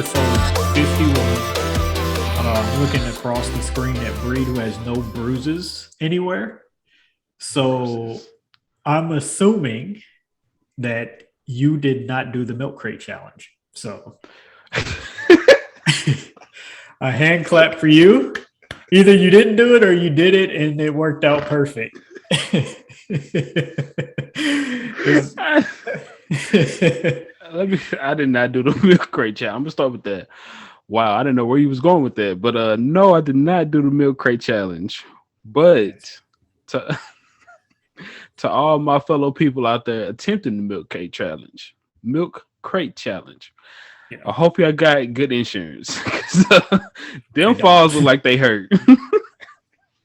episode 51. Looking across the screen at Breed, who has no bruises anywhere. So I'm assuming that you did not do the milk crate challenge. So a hand clap for you. Either you didn't do it or you did it and it worked out perfect. I did not do the milk crate challenge. I'm gonna start with that. Wow, I didn't know where you was going with that, but no, I did not do the milk crate challenge. But to all my fellow people out there attempting the milk crate challenge, yeah. I hope y'all got good insurance. Them falls look like they hurt.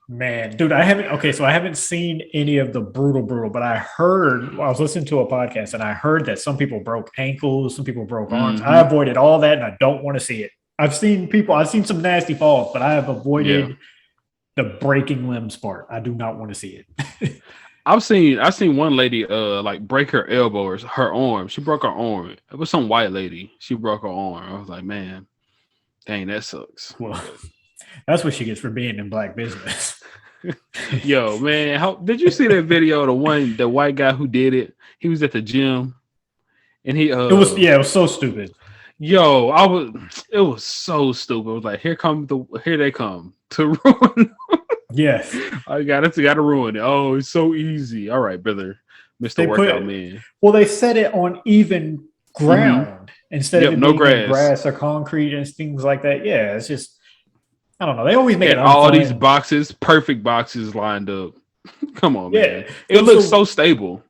Man, dude, I haven't seen any of the brutal, but I was listening to a podcast and I heard that some people broke ankles, some people broke arms. I avoided all that and I don't want to see it. I've seen some nasty falls, but I have avoided the breaking limbs part. I do not want to see it. I've seen one lady like break her elbow or her arm. She broke her arm. It was some white lady. She broke her arm. I was like, man, dang, that sucks. Well, that's what she gets for being in black business. Yo, man, did you see that video? The white guy who did it. He was at the gym, and he it was so stupid. Yo, it was so stupid. It was like, here they come to ruin. Yes. I gotta ruin it. Oh, it's so easy. All right, brother. Mr. Workout Man. Well, they set it on even ground instead of no grass or concrete and things like that. Yeah, it's just, I don't know. They always make it all these boxes, perfect boxes lined up. Come on, man. It looks so stable.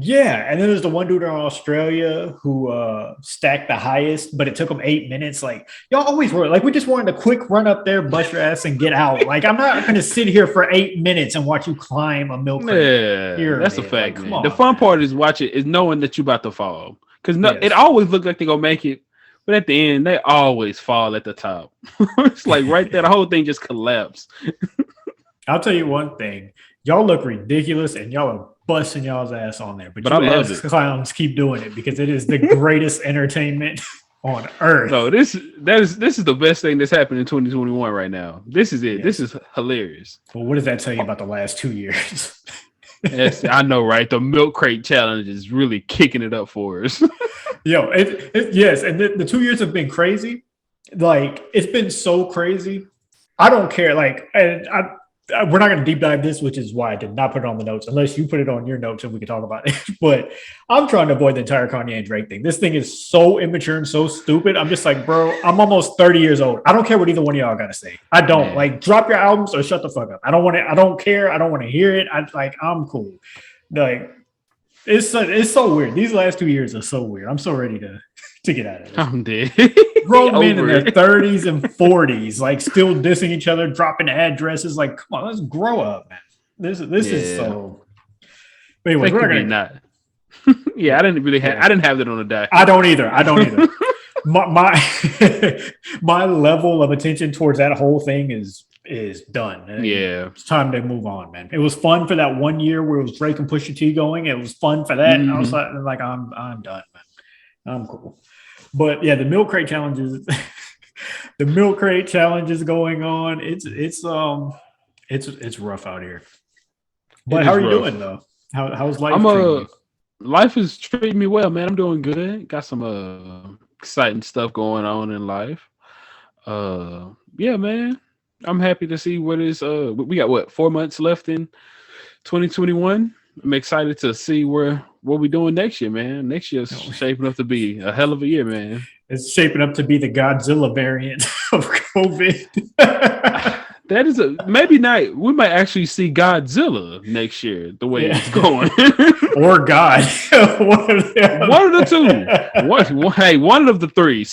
Yeah, and then there's the one dude in Australia who stacked the highest, but it took him 8 minutes. Like, y'all always were like, we just wanted a quick run up there, bust your ass, and get out. Like, I'm not going to sit here for 8 minutes and watch you climb a milk crate. Yeah, that's a fact, like, man. The fun part is knowing that you about to fall. Because it always looks like they're going to make it, but at the end, they always fall at the top. It's like right there, the whole thing just collapsed. I'll tell you one thing. Y'all look ridiculous, and y'all are busting y'all's ass on there. But I love it. Clowns keep doing it because it is the greatest entertainment on earth. No, this is the best thing that's happened in 2021 right now. This is it. Yes. This is hilarious. Well, what does that tell you about the last 2 years? Yes, I know, right? The milk crate challenge is really kicking it up for us. Yo, yes, and the 2 years have been crazy. Like, it's been so crazy. I don't care. Like, we're not going to deep dive this, which is why I did not put it on the notes, unless you put it on your notes and we can talk about it. But I'm trying to avoid the entire Kanye and Drake thing. This thing is so immature and so stupid. I'm just like, bro, I'm almost 30 years old. I don't care what either one of y'all got to say. I don't. Man. Like, drop your albums or shut the fuck up. I don't want it. I don't care. I don't want to hear it. I'm cool. Like, it's so weird. These last 2 years are so weird. I'm so ready to get out of it. I'm dead. Grown men in their 30s and 40s, like, still dissing each other, dropping addresses. Like, come on, let's grow up, man. This is so. But anyway, we're not. Yeah, I didn't have that on the deck. I don't either. my level of attention towards that whole thing is done. Yeah, it's time to move on, man. It was fun for that 1 year where it was Drake and Pusha T going. It was fun for that. And I was like, I'm done, man. I'm cool. But yeah, the milk crate challenge is going on. It's rough out here. But how are you doing though? How's life treating you? Life is treating me well, man. I'm doing good. Got some exciting stuff going on in life. Yeah, man. I'm happy to see what is we got 4 months left in 2021. I'm excited to see what we're doing next year, man. Next year's shaping up to be a hell of a year, man. It's shaping up to be the Godzilla variant of COVID. That is maybe not. We might actually see Godzilla next year, the way it's going. Or God. One of the two. Hey, one of the three.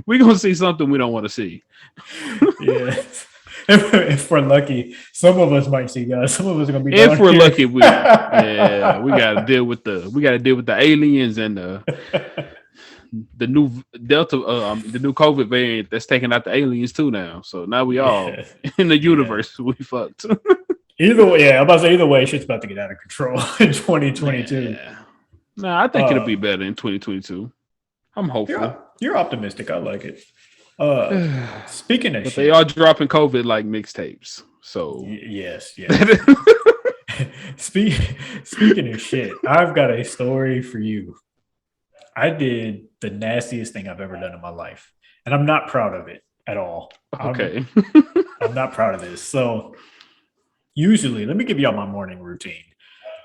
We're going to see something we don't want to see. Yeah. If we're lucky, some of us might see God. Some of us are gonna be. If we're lucky, we gotta deal with the aliens and the new Delta, the new COVID variant that's taking out the aliens too now. So now we all in the universe. We fucked. Either way, I'm about to say either way, shit's about to get out of control in 2022. Nah, I think it'll be better in 2022. I'm hopeful. You're optimistic. I like it. Speaking of But shit, they are dropping COVID like mixtapes. So yes. Speaking of shit, I've got a story for you. I did the nastiest thing I've ever done in my life, and I'm not proud of it at all. okay. I'm not proud of this. So usually, let me give y'all my morning routine.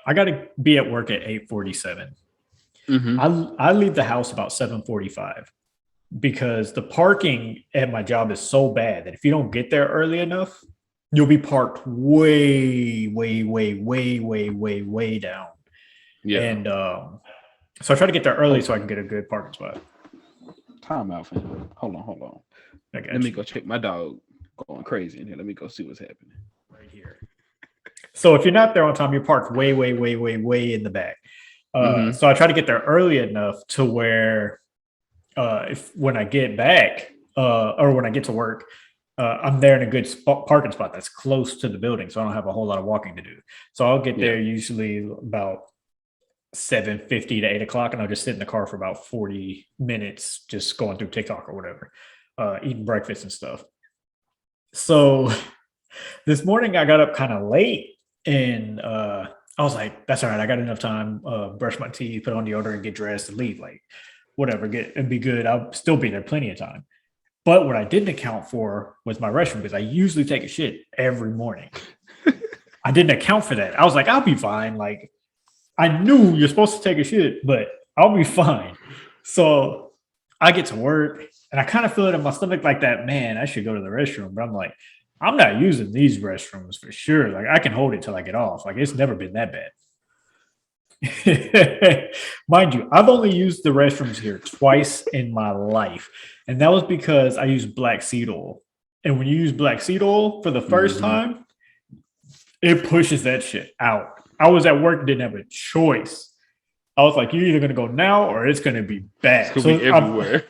I got to be at work at 8:47. I leave the house about 7:45 because the parking at my job is so bad that if you don't get there early enough, you'll be parked way down. Yeah. And so I try to get there early so I can get a good parking spot. Time out, fam. Hold on. Let me go check my dog going crazy in here. Let me go see what's happening. Right here. So if you're not there on time, you're parked way in the back. So I try to get there early enough to where if when I get back or when I get to work, I'm there in a good parking spot that's close to the building, so I don't have a whole lot of walking to do. So I'll get there usually about 7:50 to 8 o'clock, and I'll just sit in the car for about 40 minutes, just going through TikTok or whatever, eating breakfast and stuff. So this morning I got up kind of late, and I was like, "That's all right. I got enough time. Brush my teeth, put on deodorant, get dressed, and leave. Like, whatever, get and be good. I'll still be there plenty of time." But what I didn't account for was my restroom because I usually take a shit every morning. I didn't account for that. I was like, I'll be fine. Like, I knew you're supposed to take a shit, but I'll be fine. So I get to work and I kind of feel it in my stomach like that, man, I should go to the restroom. But I'm like, I'm not using these restrooms for sure. Like, I can hold it till I get off. Like, it's never been that bad. Mind you, I've only used the restrooms here twice in my life, and that was because I used black seed oil. And when you use black seed oil for the first time, it pushes that shit out. I was at work and didn't have a choice. I was like, you're either going to go now or it's going to be bad. It's going to be everywhere.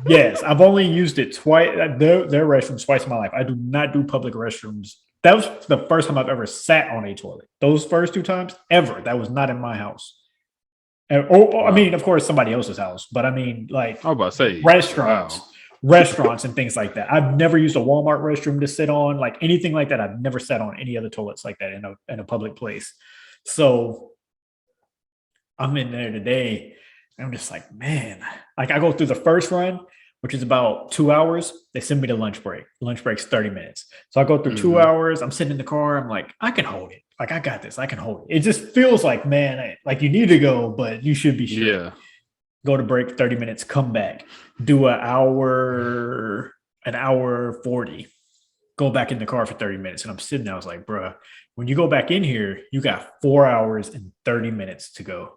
Yes, I've only used it twice. Their restrooms twice in my life. I do not do public restrooms. That was the first time I've ever sat on a toilet. Those first two times, ever. That was not in my house. I mean, of course, somebody else's house. But I mean, like, I was about to say restaurants and things like that. I've never used a Walmart restroom to sit on, like anything like that. I've never sat on any other toilets like that in a public place. So I'm in there today. And I'm just like, man, like I go through the first run, which is about 2 hours. They send me to lunch break. Lunch break's 30 minutes. So I go through 2 hours. I'm sitting in the car. I'm like, I can hold it. Like, I got this. I can hold it. It just feels like, man, like you need to go, but you should be sure. Yeah. Go to break, 30 minutes, come back, do an hour 40, go back in the car for 30 minutes. And I'm sitting there. I was like, bruh, when you go back in here, you got 4 hours and 30 minutes to go.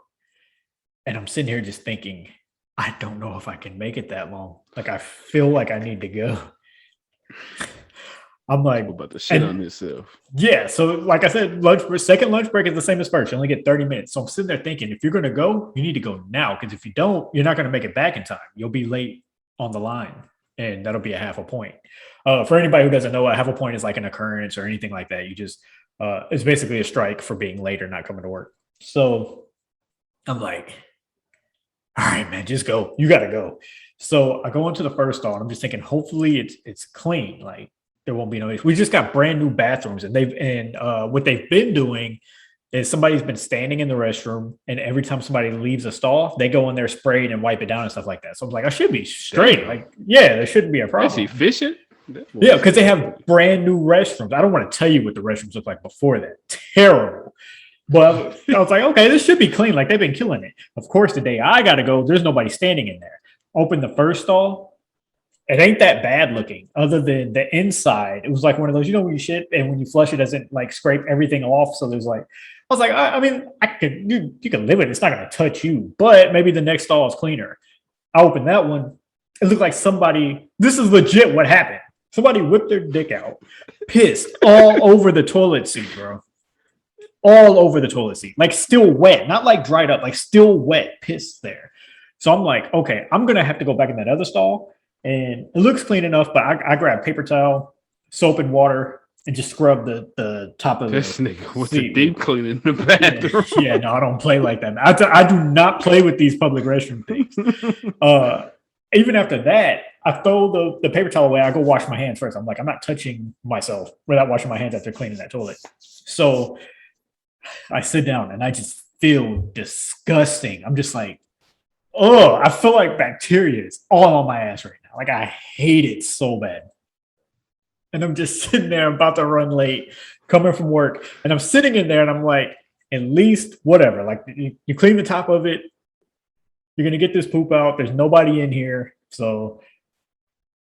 And I'm sitting here just thinking, I don't know if I can make it that long. Like, I feel like I need to go. I'm like, about the shit on yourself. Yeah. So, like I said, second lunch break is the same as first. You only get 30 minutes. So I'm sitting there thinking, if you're going to go, you need to go now. Because if you don't, you're not going to make it back in time. You'll be late on the line, and that'll be a half a point. For anybody who doesn't know, a half a point is like an occurrence or anything like that. You just, it's basically a strike for being late or not coming to work. So I'm like, all right, man, just go. You got to go. So I go into the first stall, and I'm just thinking, hopefully it's clean. Like, there won't be no issue. We just got brand new bathrooms, and what they've been doing is somebody's been standing in the restroom, and every time somebody leaves a stall, they go in there, spray it, and wipe it down and stuff like that. So I'm like, I should be straight. Damn. Like, yeah, there shouldn't be a problem. That's efficient. Yeah, because they have brand new restrooms. I don't want to tell you what the restrooms look like before that. Terrible. But I was like, okay, this should be clean. Like, they've been killing it. Of course, the day I got to go, there's nobody standing in there. Open the first stall. It ain't that bad looking, other than the inside. It was like one of those, you know, when you shit and when you flush, it doesn't like scrape everything off. So there's like, I was like, I mean, you can live with it. It's not going to touch you, but maybe the next stall is cleaner. I opened that one. It looked like this is legit what happened. Somebody whipped their dick out, pissed all over the toilet seat, bro. All over the toilet seat, like still wet, not like dried up, like still wet, piss there. So I'm like, okay, I'm going to have to go back in that other stall. And it looks clean enough, but I grabbed paper towel, soap and water, and just scrub the top of This the nigga with seat. the deep cleaning in the bathroom. Yeah, no, I don't play like that. I do not play with these public restroom things. Even after that, I throw the paper towel away. I go wash my hands first. I'm like, I'm not touching myself without washing my hands after cleaning that toilet. So I sit down and I just feel disgusting. I'm just like, oh, I feel like bacteria is all on my ass right now. Like I hate it so bad. And I'm just sitting there about to run late, coming from work. And I'm sitting in there and I'm like, at least whatever. Like you clean the top of it. You're going to get this poop out. There's nobody in here. So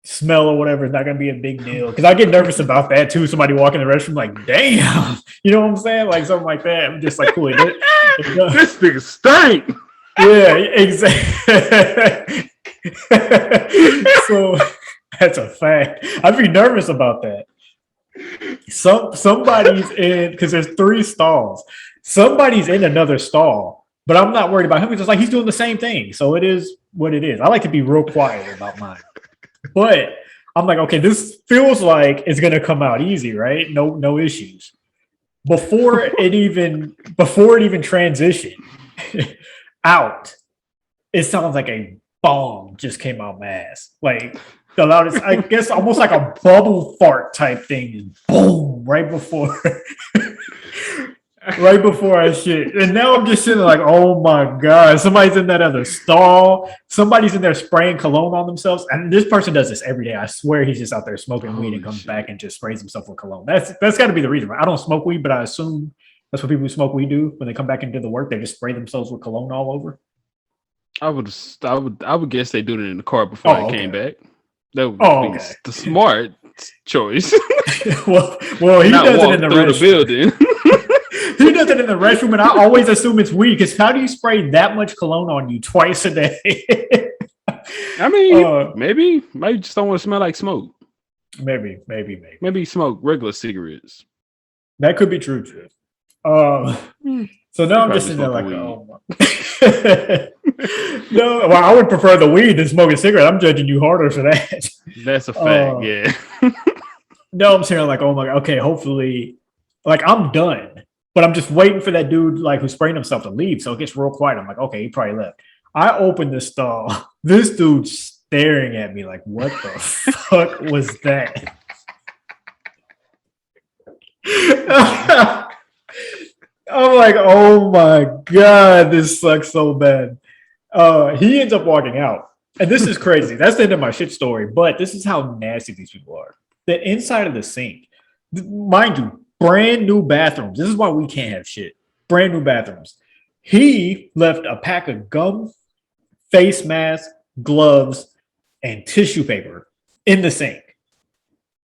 smell or whatever is not going to be a big deal. Because I get nervous about that too. Somebody walking in the restroom like, damn. You know what I'm saying? Like something like that. I'm just like, cool. This nigga stink. Yeah, exactly. So that's a fact. I'd be nervous about that. Somebody's in, because there's 3 stalls. Somebody's in another stall, but I'm not worried about him because like he's doing the same thing. So it is what it is. I like to be real quiet about mine. But I'm like, okay, this feels like it's gonna come out easy, right? No issues. Before it even transitioned out, it sounds like a bomb just came out my ass. Like the loudest, I guess, almost like a bubble fart type thing. Boom! Right before I shit. And now I'm just sitting like, oh my God, somebody's in that other stall. Somebody's in there spraying cologne on themselves. And this person does this every day. I swear he's just out there smoking weed and comes back and just sprays himself with cologne. That's got to be the reason. I don't smoke weed, but I assume that's what people who smoke weed do when they come back into the work. They just spray themselves with cologne all over. I would guess they do it in the car before I came back. That would be the smart choice. well, he does it in the building. He does it in the restroom, and I always assume it's weed because how do you spray that much cologne on you twice a day? I mean, maybe just don't want to smell like smoke. Maybe Smoke regular cigarettes. That could be true too. So now I'm just sitting there like, oh my. No, well, I would prefer the weed than smoking a cigarette. I'm judging you harder for that. That's a fact, yeah. No, I'm saying like, oh my God, okay, hopefully, like I'm done, but I'm just waiting for that dude like who's spraying himself to leave. So it gets real quiet. I'm like, okay, he probably left. I open the stall. This dude's staring at me like, what the fuck was that? I'm like, oh my God, this sucks so bad. He ends up walking out. And this is crazy. That's the end of my shit story. But this is how nasty these people are. The inside of the sink, mind you, brand new bathrooms. This is why we can't have shit. Brand new bathrooms. He left a pack of gum, face mask, gloves, and tissue paper in the sink.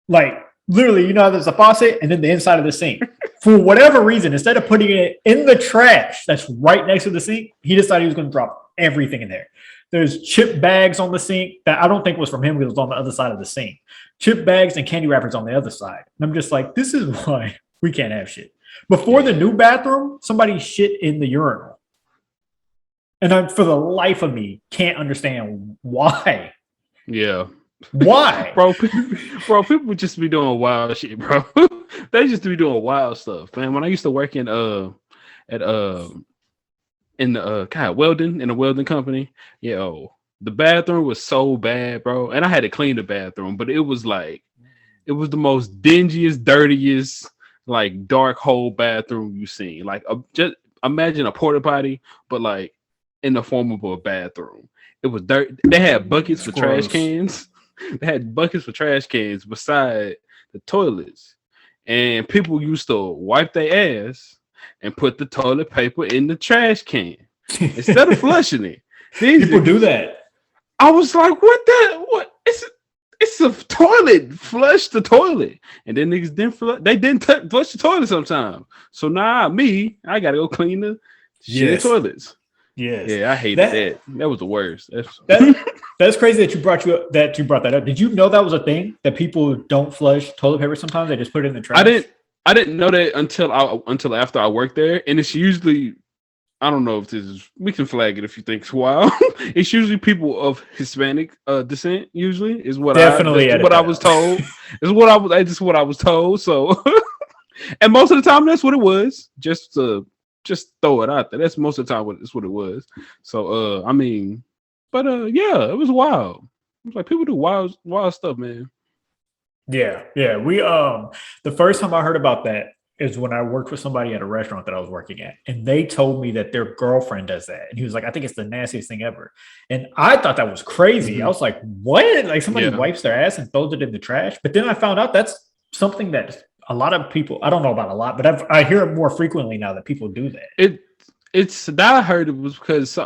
Like, literally, you know, there's a faucet and then the inside of the sink. For whatever reason, instead of putting it in the trash that's right next to the sink, he decided he was going to drop everything in there. There's chip bags on the sink that I don't think was from him because it was on the other side of the sink. Chip bags and candy wrappers on the other side. And I'm just like, this is why we can't have shit. Before the new bathroom, somebody shit in the urinal. And I, for the life of me, can't understand why. Yeah. Why? bro, people just be doing wild shit, bro. They just be doing wild stuff, man. When I used to work in the welding, in a welding company, the bathroom was so bad, bro. And I had to clean the bathroom, but it was the most dingiest, dirtiest, like dark hole bathroom you've seen. Like just imagine a porta potty, but like in the form of a bathroom. It was dirt. They had buckets for trash cans. They had buckets for trash cans beside the toilets. And people used to wipe their ass and put the toilet paper in the trash can instead of flushing it. People do that. I was like, what? It's a toilet. Flush the toilet. And then niggas didn't flush. They didn't flush the toilet sometimes. So now I got to go clean the shit toilets. Yes. Yeah, I hated that. That was the worst. That's crazy that you brought that up. Did you know that was a thing that people don't flush toilet paper sometimes? They just put it in the trash. I didn't know that until after I worked there, and it's usually I don't know if this is. We can flag it if you think it's wild. It's usually people of Hispanic descent. Usually is what Definitely that's what I was told. Is what I was. That's just what I was told. So, and most of the time that's what it was. Just throw it out there. That's most of the time that's what it was. So, I mean, but yeah, it was wild. It was like people do wild stuff, man. Yeah. We the first time I heard about that is when I worked with somebody at a restaurant that I was working at, and they told me that their girlfriend does that, and he was like, "I think it's the nastiest thing ever," and I thought that was crazy. I was like, "What? Like somebody wipes their ass and throws it in the trash?" But then I found out that's something that a lot of people, I don't know about a lot, but I hear it more frequently now that people do that. It's that I heard it was because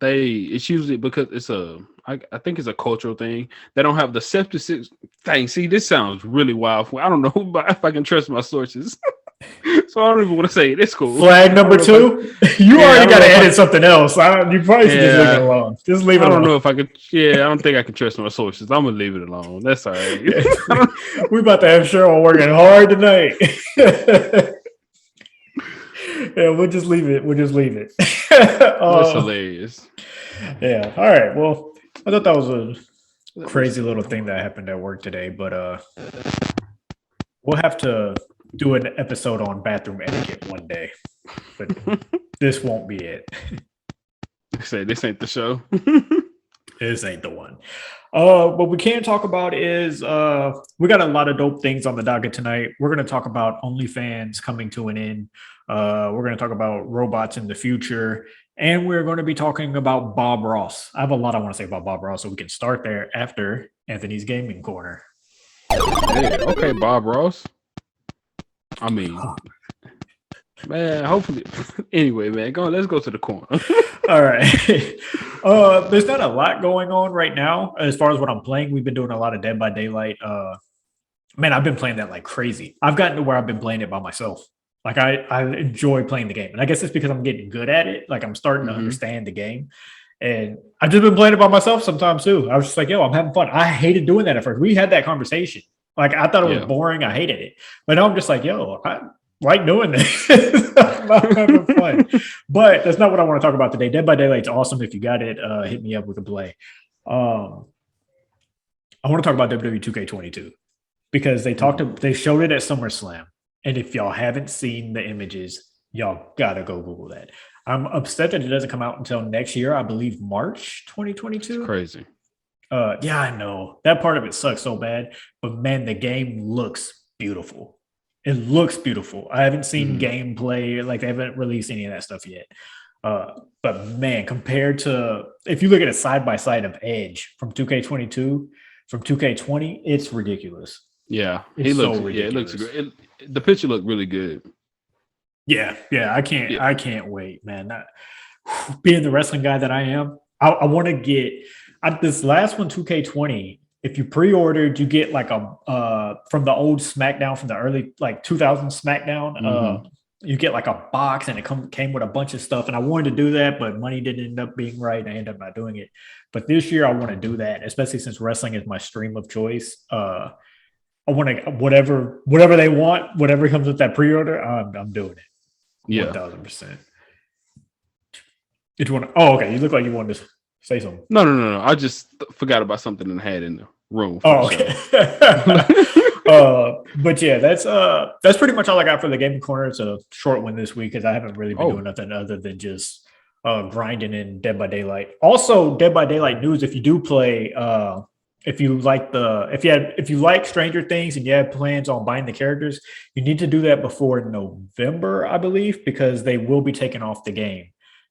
it's usually because it's I think it's a cultural thing. They don't have the septic thing. See, this sounds really wild. I don't know if I can trust my sources. So I don't even want to say it. It's cool. Flag number 2. You already got to edit something else. You probably should just leave it alone. Just leave it alone. I don't know if I could. Yeah, I don't think I can trust my sources. I'm gonna leave it alone. That's all right. We're about to have Cheryl working hard tonight. Yeah, we'll just leave it. That's hilarious. Yeah. All right. Well, I thought that was a crazy little thing that happened at work today, but we'll have to do an episode on bathroom etiquette one day. But this won't be it. Say this ain't the show. This ain't the one. What we can talk about is we got a lot of dope things on the docket tonight. We're going to talk about OnlyFans coming to an end. We're going to talk about robots in the future. And we're going to be talking about Bob Ross. I have a lot I want to say about Bob Ross, so we can start there after Anthony's Gaming Corner. Hey, okay, Bob Ross. I mean, man, hopefully. Anyway, man, let's go to the corner. All right. There's not a lot going on right now as far as what I'm playing. We've been doing a lot of Dead by Daylight. Man, I've been playing that like crazy. I've gotten to where I've been playing it by myself. Like I enjoy playing the game. And I guess it's because I'm getting good at it. Like I'm starting to understand the game. And I've just been playing it by myself sometimes too. I was just like, yo, I'm having fun. I hated doing that at first. We had that conversation. Like I thought it was boring. I hated it. But now I'm just like, yo, I like doing this. I'm having fun. But that's not what I want to talk about today. Dead by Daylight's awesome. If you got it, hit me up. We can play. I want to talk about WWE 2K22 because they showed it at SummerSlam. And if y'all haven't seen the images, y'all gotta go Google that. I'm upset that it doesn't come out until next year. I believe March 2022. It's crazy. Yeah, I know. That part of it sucks so bad. But man, the game looks beautiful. It looks beautiful. I haven't seen gameplay. Like they haven't released any of that stuff yet. But man, compared to if you look at a side by side of Edge from 2K22 from 2K20, it's ridiculous. Yeah, it looks great. The picture looked really good. Yeah, I can't wait, man. Being the wrestling guy that I am, I want to get this last one, 2K20. If you pre-ordered, you get like a from the old SmackDown, from the early like 2000 SmackDown. You get like a box, and it came with a bunch of stuff. And I wanted to do that, but money didn't end up being right. I ended up not doing it. But this year, I want to do that, especially since wrestling is my stream of choice. I want to whatever they want, whatever comes with that pre-order, I'm doing it. Yeah, 1000%. Did you want to? Oh, okay. You look like you wanted to say something. No. I just forgot about something I had in the room. Oh, okay. But yeah, that's pretty much all I got for the gaming corner. It's a short one this week because I haven't really been doing nothing other than just grinding in Dead by Daylight. Also, Dead by Daylight news. If you do play, if you like Stranger Things and you have plans on buying the characters, you need to do that before November, I believe, because they will be taken off the game,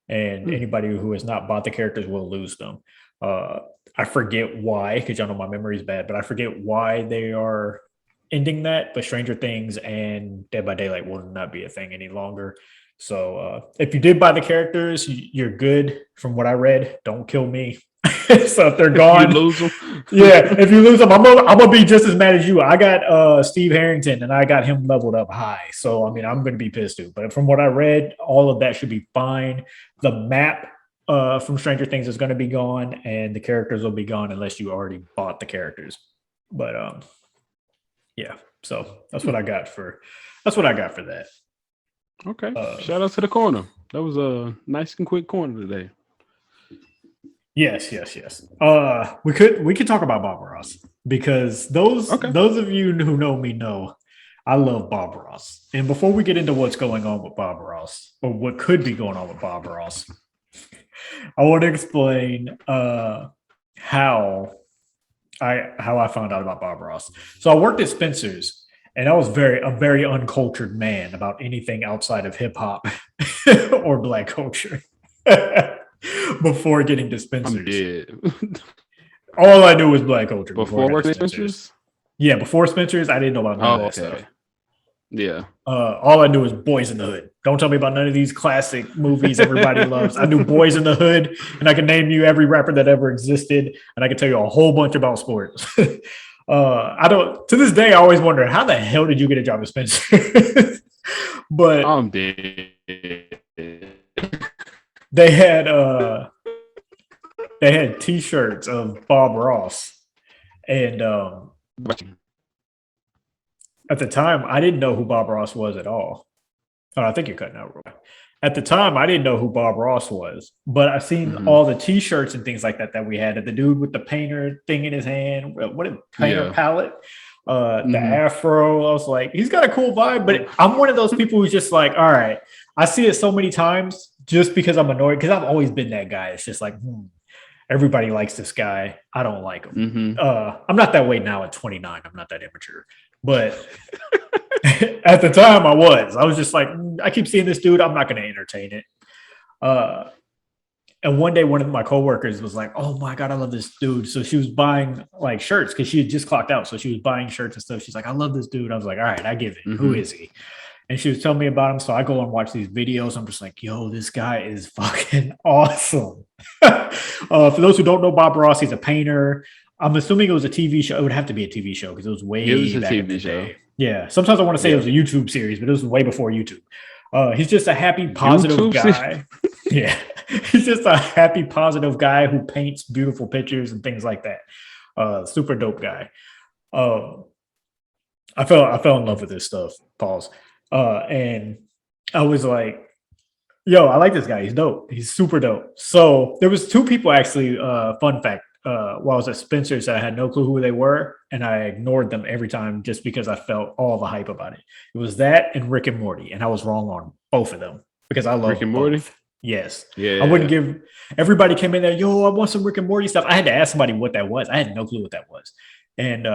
and anybody who has not bought the characters will lose them. I forget why, because y'all know my memory is bad, but I forget why they are ending that. But Stranger Things and Dead by Daylight will not be a thing any longer. So if you did buy the characters, you're good. From what I read, don't kill me. So if they're gone, if you lose them. Yeah, if you lose them, I'm gonna be just as mad as you. I got Steve Harrington, and I got him leveled up high. So I mean, I'm gonna be pissed too. But from what I read, all of that should be fine. The map from Stranger Things is gonna be gone, and the characters will be gone unless you already bought the characters. But yeah, so that's what I got for that. Okay. Shout out to the corner. That was a nice and quick corner today. Yes. We could talk about Bob Ross because those of you who know me know I love Bob Ross. And before we get into what's going on with Bob Ross or what could be going on with Bob Ross, I want to explain how I found out about Bob Ross. So I worked at Spencer's, and I was a very uncultured man about anything outside of hip hop or Black culture. Before getting to Spencer's, I'm dead. all I knew was Black culture. Before working at Spencer's? Yeah, before Spencer's, I didn't know about none of that stuff. Yeah. All I knew was Boys in the Hood. Don't tell me about none of these classic movies everybody loves. I knew Boys in the Hood, and I can name you every rapper that ever existed, and I can tell you a whole bunch about sports. I don't. To this day, I always wonder how the hell did you get a job at Spencer's? But I'm dead. They had T-shirts of Bob Ross, and at the time I didn't know who Bob Ross was at all. Oh, I think you're cutting out. At the time, I didn't know who Bob Ross was, but I've seen all the T-shirts and things like that we had. The dude with the painter thing in his hand, what a painter palette, the afro. I was like, he's got a cool vibe, but I'm one of those people who's just like, all right, I see it so many times. Just because I'm annoyed, because I've always been that guy. It's just like, everybody likes this guy. I don't like him. I'm not that way now at 29. I'm not that immature. But at the time I was just like, I keep seeing this dude. I'm not going to entertain it. And one day, one of my coworkers was like, oh my God, I love this dude. So she was buying like shirts because she had just clocked out. So she was buying shirts and stuff. She's like, I love this dude. I was like, all right, I give it. Who is he? And she was telling me about him. So I go and watch these videos. I'm just like, yo, this guy is fucking awesome. For those who don't know Bob Ross, he's a painter. I'm assuming it was a TV show. It would have to be a TV show because it was way back in the day. Yeah. Sometimes I want to say it was a YouTube series, but it was way before YouTube. He's just a happy, positive YouTube guy. Yeah. He's just a happy, positive guy who paints beautiful pictures and things like that. Super dope guy. I fell in love with this stuff. Pause. And I was like, yo, I like this guy. He's dope. He's super dope. So there was two people actually, fun fact, while I was at Spencer's, I had no clue who they were. And I ignored them every time just because I felt all the hype about it. It was that and Rick and Morty. And I was wrong on both of them because I love Rick and Morty. Yes. Yeah. I wouldn't give everybody came in there, yo, I want some Rick and Morty stuff. I had to ask somebody what that was. I had no clue what that was. And,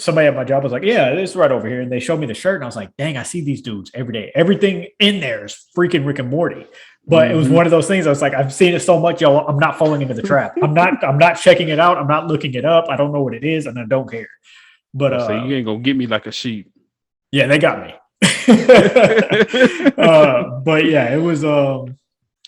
somebody at my job was like, yeah, it's right over here. And they showed me the shirt and I was like, dang, I see these dudes every day. Everything in there is freaking Rick and Morty. But it was one of those things. I was like, I've seen it so much, yo, I'm not falling into the trap. I'm not checking it out. I'm not looking it up. I don't know what it is and I don't care. But so you ain't gonna get me like a sheep. Yeah, they got me. But yeah, it was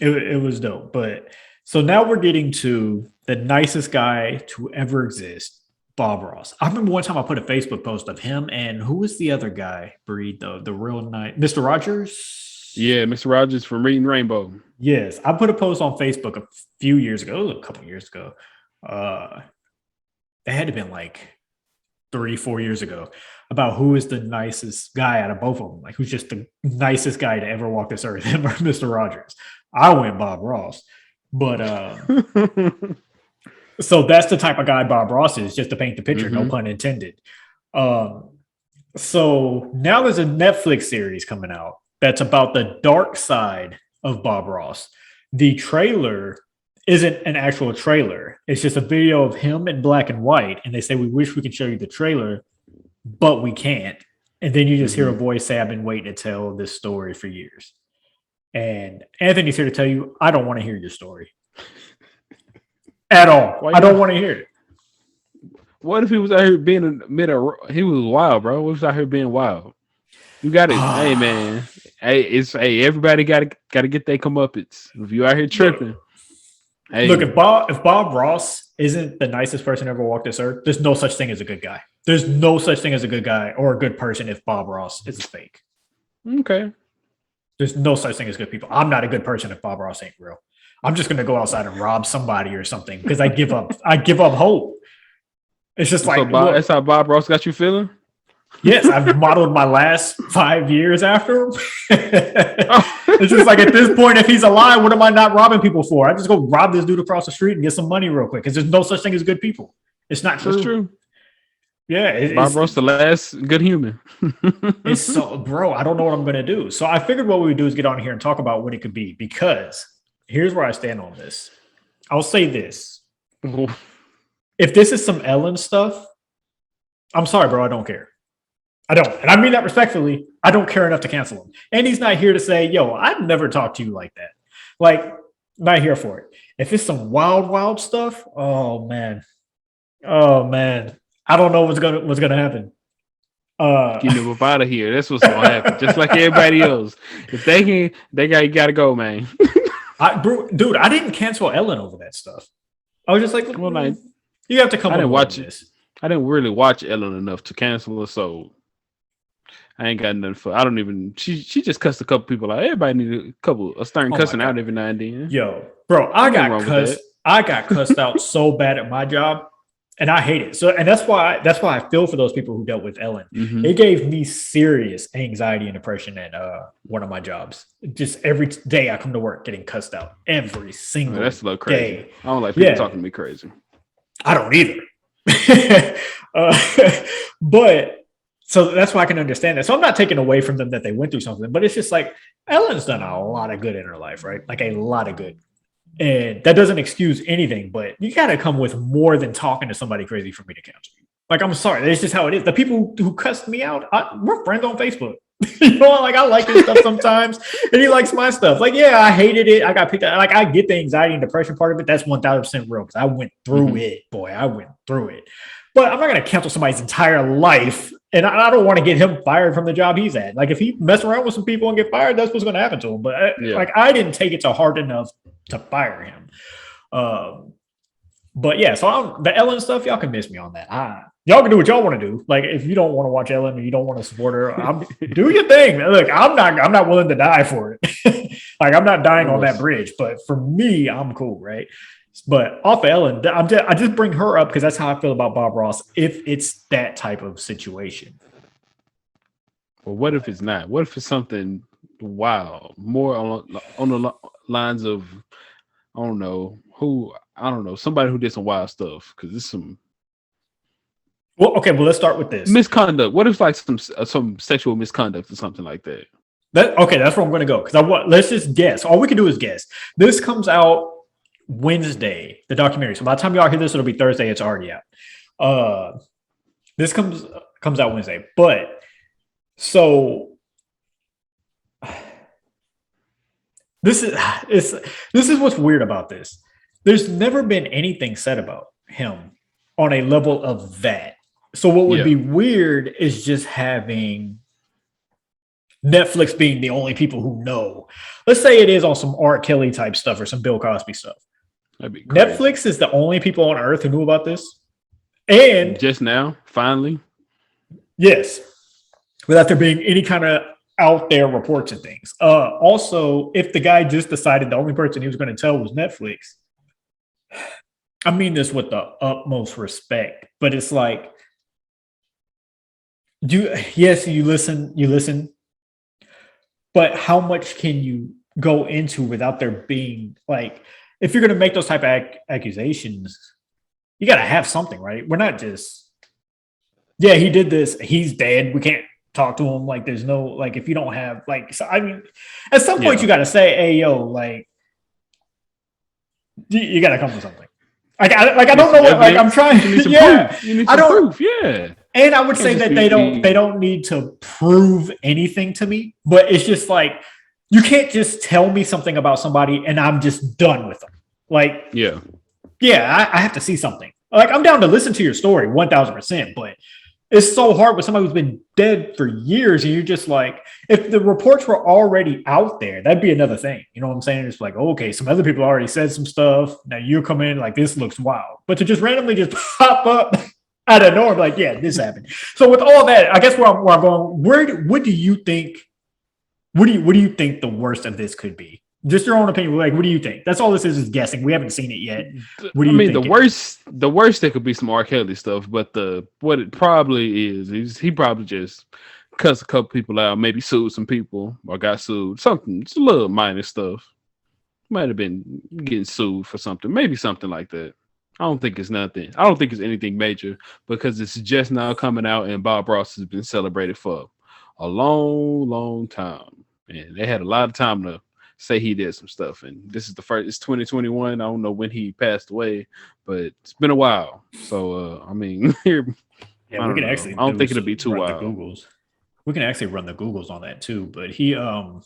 it was dope. But so now we're getting to the nicest guy to ever exist. Bob Ross. I remember one time I put a Facebook post of him and who was the other guy, Breed, the real nice Mr. Rogers? Yeah, Mr. Rogers from Reading Rainbow. Yes. I put a post on Facebook a few years ago. It was a couple years ago. It had to have been like 3-4 years ago about who is the nicest guy out of both of them. Like who's just the nicest guy to ever walk this earth, him or Mr. Rogers. I went Bob Ross. But so that's the type of guy Bob Ross is, just to paint the picture, no pun intended. So now there's a Netflix series coming out that's about the dark side of Bob Ross. The trailer isn't an actual trailer. It's just a video of him in black and white. And they say, we wish we could show you the trailer, but we can't. And then you just hear a voice say, I've been waiting to tell this story for years. And Anthony's here to tell you, I don't want to hear your story. At all. I don't want to hear it. What if he was out here being he was wild, bro? What if he was out here being wild? You got it. Hey, man. Hey, everybody got to get their comeuppance. If you out here tripping. Hey. Look, if Bob Ross isn't the nicest person ever walked this earth, there's no such thing as a good guy. There's no such thing as a good guy or a good person if Bob Ross is fake. Okay. There's no such thing as good people. I'm not a good person if Bob Ross ain't real. I'm just gonna go outside and rob somebody or something because I give up. I give up hope. It's just like that's how Bob Ross got you feeling. Yes, I've modeled my last 5 years after him. It's just like at this point, if he's alive, what am I not robbing people for? I just go rob this dude across the street and get some money real quick because there's no such thing as good people. It's not true. That's true. Yeah, Bob Ross, the last good human. it's so, bro, I don't know what I'm going to do. So I figured what we would do is get on here and talk about what it could be, because here's where I stand on this. I'll say this. If this is some Ellen stuff, I'm sorry, bro, I don't care. I don't. And I mean that respectfully. I don't care enough to cancel him. And he's not here to say, yo, I've never talked to you like that. Like, not here for it. If it's some wild, wild stuff, oh man. I don't know what's gonna happen. Get them up out of here. That's what's gonna happen. Just like everybody else. If they can, gotta go, man. Dude, I didn't cancel Ellen over that stuff. I was just like, well, you have to come. I didn't watch it. I didn't really watch Ellen enough to cancel her, so I ain't got nothing for. I don't even. She just cussed a couple people out. Everybody need a stern cussing out every now and then. Yo, bro, I got cussed. I got cussed out so bad at my job, and I hate it. So, and that's why I feel for those people who dealt with Ellen. Mm-hmm. It gave me serious anxiety and depression at one of my jobs. Just every day I come to work getting cussed out every single that's a little crazy. day. I don't like people talking to me crazy. I don't either. But so that's why I can understand that. So I'm not taking away from them that they went through something, but it's just like Ellen's done a lot of good in her life, right? Like a lot of good. And that doesn't excuse anything, but you got to come with more than talking to somebody crazy for me to cancel you. Like, I'm sorry. That's just how it is. The people who cussed me out, we're friends on Facebook. You know, like I like his stuff sometimes, and he likes my stuff. Like, yeah, I hated it. I got picked up. Like, I get the anxiety and depression part of it. That's 1,000% real because I went through it. Boy, I went through it. But I'm not going to cancel somebody's entire life, and I don't want to get him fired from the job he's at. Like, if he mess around with some people and get fired, that's what's going to happen to him. But I didn't take it to heart enough to fire him. But yeah, so the Ellen stuff, y'all can miss me on that. Y'all can do what y'all want to do. Like, if you don't want to watch Ellen or you don't want to support her, do your thing. Look, I'm not willing to die for it. Like, I'm not dying on that bridge. But for me, I'm cool, right? But off of Ellen, I just bring her up because that's how I feel about Bob Ross. If it's that type of situation. Well, what if it's not? What if it's something wild, more on the lines of I don't know, somebody who did some wild stuff? Because it's some. Well, okay. Well, let's start with this misconduct. What if like some sexual misconduct or something like that? Okay, that's where I'm going to go. Because let's just guess. All we can do is guess. This comes out Wednesday, the documentary. So by the time y'all hear this, it'll be Thursday. It's already out. This comes out Wednesday. But so this is what's weird about this. There's never been anything said about him on a level of that. So what would be weird is just having Netflix being the only people who know. Let's say it is on some R. Kelly type stuff or some Bill Cosby stuff. That'd be crazy. Netflix is the only people on earth who knew about this. And just now, finally. Yes. Without there being any kind of out there reports and things. Also, if the guy just decided the only person he was going to tell was Netflix, I mean this with the utmost respect, but it's like, you listen, but how much can you go into without there being like, if you're going to make those type of accusations, you got to have something, right? We're not just, he did this, he's dead, we can't talk to him. Like, there's no, like, if you don't have, like, so, I mean, at some point you got to say, hey, yo, like, you got to come with something. I don't know what, like, I'm trying. You need some proof. You need some proof. Yeah. And I would say that they don't need to prove anything to me, but it's just like, you can't just tell me something about somebody and I'm just done with them. Like, I have to see something. Like, I'm down to listen to your story 1,000%, but it's so hard with somebody who's been dead for years. And you're just like, if the reports were already out there, that'd be another thing. You know what I'm saying? It's like, okay, some other people already said some stuff. Now you come in like, this looks wild. But to just randomly just pop up out of nowhere, like, yeah, this happened. So with all that, I guess where I'm going, what do you think the worst of this could be? Just your own opinion. Like, what do you think? That's all this is guessing. We haven't seen it yet. What do you think? The worst there could be some R. Kelly stuff, but what it probably is he probably just cussed a couple people out, maybe sued some people or got sued. Something, it's a little minor stuff. Might have been getting sued for something, maybe something like that. I don't think it's nothing. I don't think it's anything major because it's just now coming out, and Bob Ross has been celebrated for a long, long time, and they had a lot of time to say he did some stuff. And this is the first. It's 2021. I don't know when he passed away, but it's been a while. So I mean, here, yeah, we can actually. I don't think it'll be too wild. Googles. We can actually run the Googles on that too. But he, I'm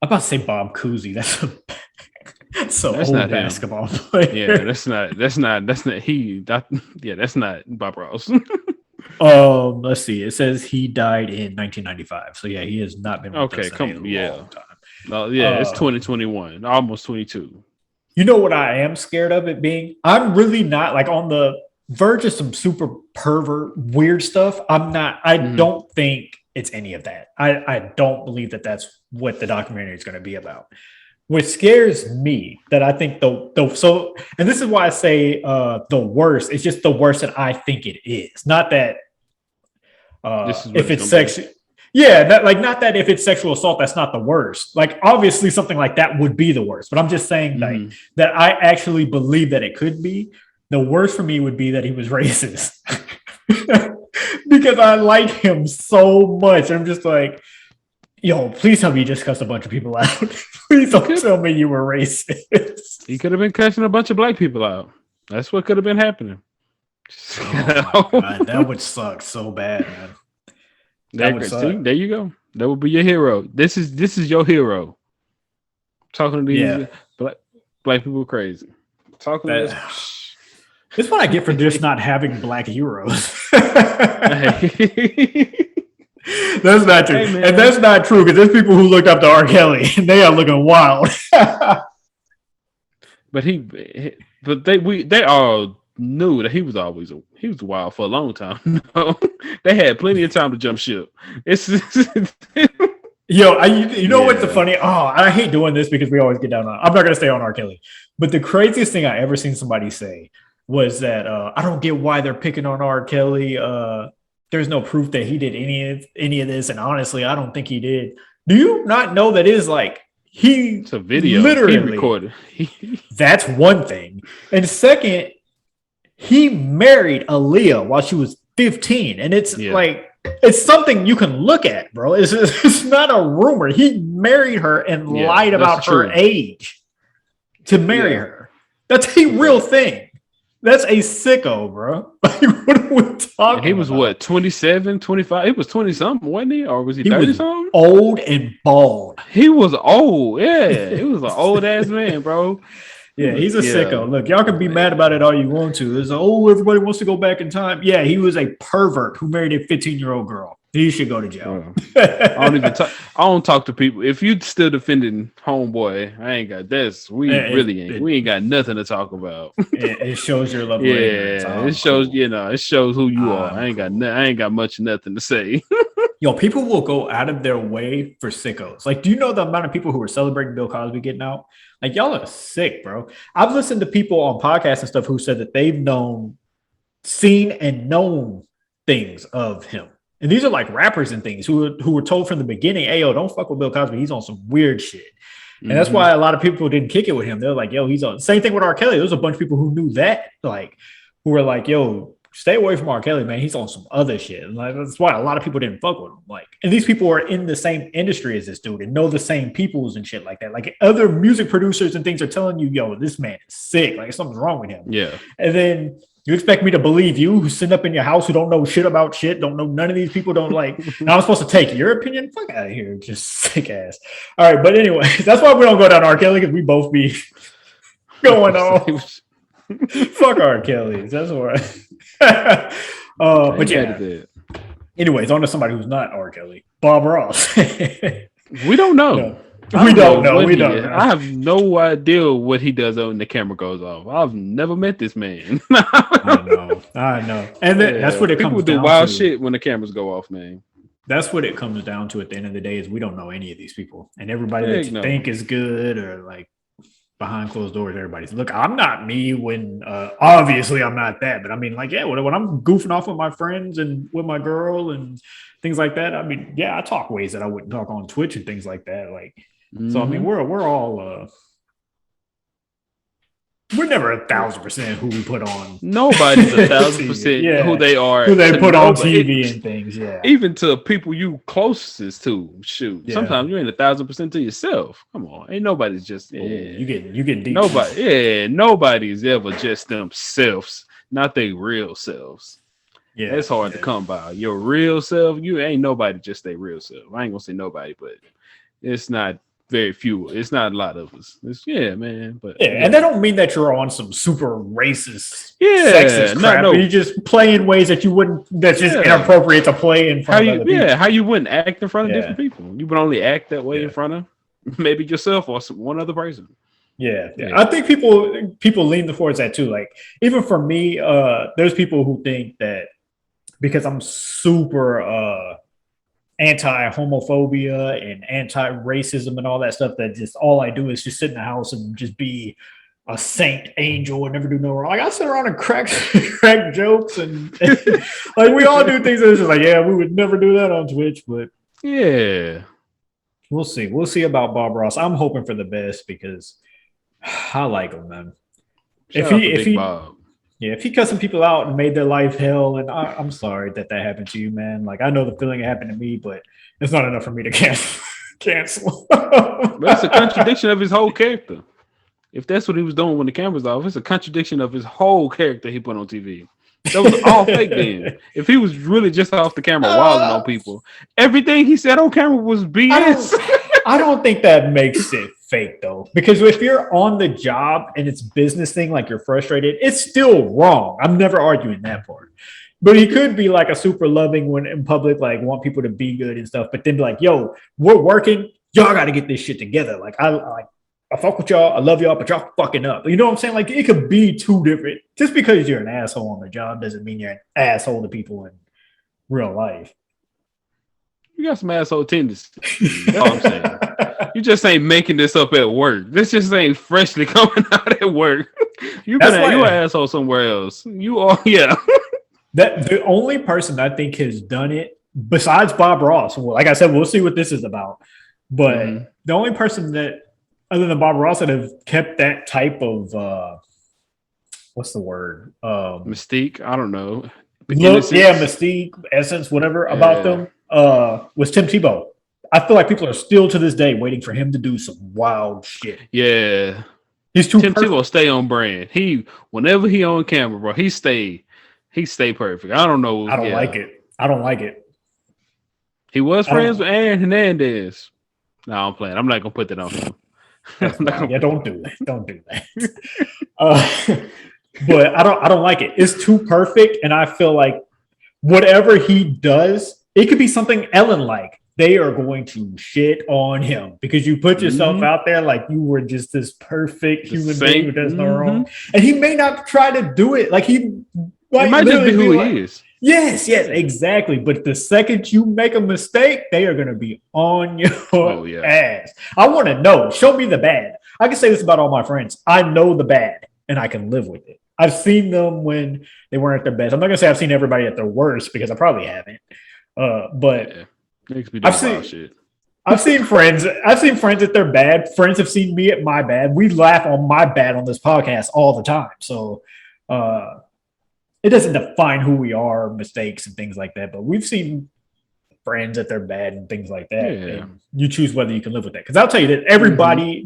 about to say Bob Cousy. That's old not basketball player. Yeah, that's not he. That's not Bob Ross. Let's see. It says he died in 1995. So yeah, he has not been with us in a long time. It's 2021, almost 22. You know what I am scared of it being? I'm really not like on the verge of some super pervert weird stuff. I'm not. I don't think it's any of that. I don't believe that that's what the documentary is going to be about. What scares me that I think and this is why I say the worst. It's just the worst that I think it is. Not that if it's sexual. Yeah, not that if it's sexual assault, that's not the worst. Like obviously something like that would be the worst. But I'm just saying that I actually believe that it could be. The worst for me would be that he was racist. Because I like him so much. I'm just like, yo, please tell me you just cussed a bunch of people out. Please don't tell me you were racist. He could have been cussing a bunch of black people out. That's what could have been happening. Oh my God, that would suck so bad, man. There you go. That would be your hero. This is your hero. Talking to these black people crazy. Talking to this. This is what I get for just not having black heroes. That's not true. Hey, and that's not true because there's people who looked up to R. Kelly and they are looking wild. But they all knew that he was wild for a long time. They had plenty of time to jump ship. Yo, you know what's the funny? Oh, I hate doing this because we always get down on. I'm not gonna stay on R. Kelly, but the craziest thing I ever seen somebody say was that I don't get why they're picking on R. Kelly. There's no proof that he did any of this, and honestly, I don't think he did. Do you not know that is like it's a video literally he recorded? That's one thing, and second, he married Aaliyah while she was 15, and it's like it's something you can look at, bro. It's not a rumor. He married her and lied about her age to marry her. That's a real thing. That's a sicko, bro. Like, what are we talking He was about? What, 27, 25? He was 20-something, wasn't he? Or was he 30-something? Old and bald. He was old. Yeah, he was an old-ass man, bro. Yeah, he's a sicko. Look, y'all can be mad about it all you want to. It's everybody wants to go back in time. Yeah, he was a pervert who married a 15-year-old girl. He should go to jail. I don't talk to people. If you still defending homeboy, I ain't got this. We ain't got nothing to talk about. It shows your level. Yeah, it shows. It shows who you are. I ain't got nothing to say. Yo, people will go out of their way for sickos. Like, do you know the amount of people who are celebrating Bill Cosby getting out? Like, y'all are sick, bro. I've listened to people on podcasts and stuff who said that they've seen and known things of him. And these are like rappers and things who were told from the beginning, hey, yo, don't fuck with Bill Cosby. He's on some weird shit. And that's why a lot of people didn't kick it with him. They're like, yo, he's on. Same thing with R. Kelly. There was a bunch of people who knew that, like, who were like, yo, stay away from R. Kelly, man. He's on some other shit. And like, that's why a lot of people didn't fuck with him. Like, and these people are in the same industry as this dude and know the same peoples and shit like that. Like, other music producers and things are telling you, yo, this man is sick. Like, something's wrong with him. Yeah. And then you expect me to believe you, who's sitting up in your house, who don't know shit about shit, don't know none of these people, don't like. Now I'm supposed to take your opinion? Fuck out of here, just sick ass. All right, but anyway, that's why we don't go down R. Kelly, because we both be going on. Fuck R. Kelly. That's why. But yeah. Anyways, on to somebody who's not R. Kelly, Bob Ross. We don't know. No. We don't know. I have no idea what he does when the camera goes off. I've never met this man. I know. And that's what it comes down to. People do wild shit when the cameras go off, man. That's what it comes down to at the end of the day is we don't know any of these people. And everybody that you think is good or like behind closed doors, everybody's look, I'm not me when obviously I'm not that. But I mean, like, yeah, when I'm goofing off with my friends and with my girl and things like that, I mean, yeah, I talk ways that I wouldn't talk on Twitch and things like that. Like, so I mean, we're all we're never 1,000% who we put on. Nobody's 1,000% who they are. Who they put on TV and things. Yeah. Even to people you closest to. Shoot. Yeah. Sometimes you ain't 1,000% to yourself. Come on. Ain't nobody's just. Yeah. You get deep. Nobody's ever just themselves. Not their real selves. Yeah. It's hard to come by. Your real self, you ain't nobody just their real self. I ain't gonna say nobody, but it's not very few. It's not a lot of us. Man. But and that don't mean that you're on some super racist, sexist crap. No. You just play in ways that you wouldn't. That's just inappropriate to play in front of other people. How you wouldn't act in front of different people. You would only act that way in front of maybe yourself or one other person. Yeah. I think people lean towards that too. Like even for me, there's people who think that because I'm super anti-homophobia and anti-racism and all that stuff that just all I do is just sit in the house and just be a saint angel and never do no wrong. Like I sit around and crack jokes and like we all do things that is just like, we would never do that on Twitch, but we'll see. We'll see about Bob Ross. I'm hoping for the best because I like him, man. If he cut some people out and made their life hell, and I'm sorry that happened to you, man. Like, I know the feeling it happened to me, but it's not enough for me to cancel. That's a contradiction of his whole character. If that's what he was doing when the camera's off, it's a contradiction of his whole character he put on TV. That was all fake then. If he was really just off the camera wilding on people, everything he said on camera was BS. I don't think that makes it fake though, because if you're on the job and it's business thing, like you're frustrated, it's still wrong. I'm never arguing that part. But he could be like a super loving when in public, like want people to be good and stuff, but then be like, yo, we're working, y'all got to get this shit together. Like I fuck with y'all, I love y'all, but y'all fucking up. You know what I'm saying? Like it could be two different. Just because you're an asshole on the job doesn't mean you're an asshole to people in real life. You got some asshole tendencies. That's all I'm saying. You just ain't making this up at work. This just ain't freshly coming out at work. You an asshole somewhere else. You are, That the only person I think has done it besides Bob Ross. Well, like I said, we'll see what this is about. But the only person that, other than Bob Ross, that have kept that type of what's the word? Mystique. I don't know. Mystique, essence, whatever about them. Was Tim Tebow. I feel like people are still to this day waiting for him to do some wild shit. Yeah. He's too Tim Tebow stay on brand. Whenever he on camera, bro, he stay perfect. I don't know. I don't like it. He was friends with Aaron Hernandez. No, I'm playing. I'm not gonna put that on him. Don't do that. Don't do that. But I don't like it. It's too perfect, and I feel like whatever he does, it could be something Ellen like. They are going to shit on him because you put yourself out there like you were just this perfect human being who does no wrong, and he may not try to do it. Like it might just be who he is. Yes, exactly. But the second you make a mistake, they are going to be on your ass. I want to know. Show me the bad. I can say this about all my friends. I know the bad, and I can live with it. I've seen them when they weren't at their best. I'm not going to say I've seen everybody at their worst because I probably haven't. But I've seen friends at their bad. Friends have seen me at my bad. We laugh on my bad on this podcast all the time. So it doesn't define who we are, mistakes and things like that. But we've seen friends at their bad and things like that. Yeah. And you choose whether you can live with that. Because I'll tell you that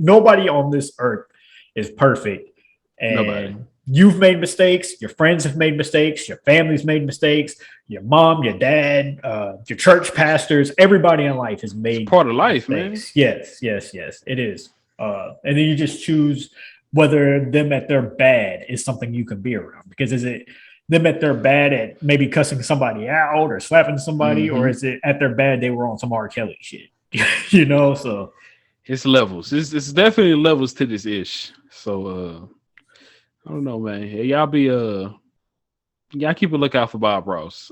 nobody on this earth is perfect. And nobody. You've made mistakes. Your friends have made mistakes. Your family's made mistakes. Your mom, your dad, your church pastors, everybody in life has made part of life, mistakes. Man. Yes, it is. And then you just choose whether them at their bad is something you can be around. Because is it them at their bad at maybe cussing somebody out or slapping somebody, or is it at their bad they were on some R. Kelly shit? So it's levels. It's definitely levels to this ish. So I don't know, man. Hey, y'all keep a lookout for Bob Ross.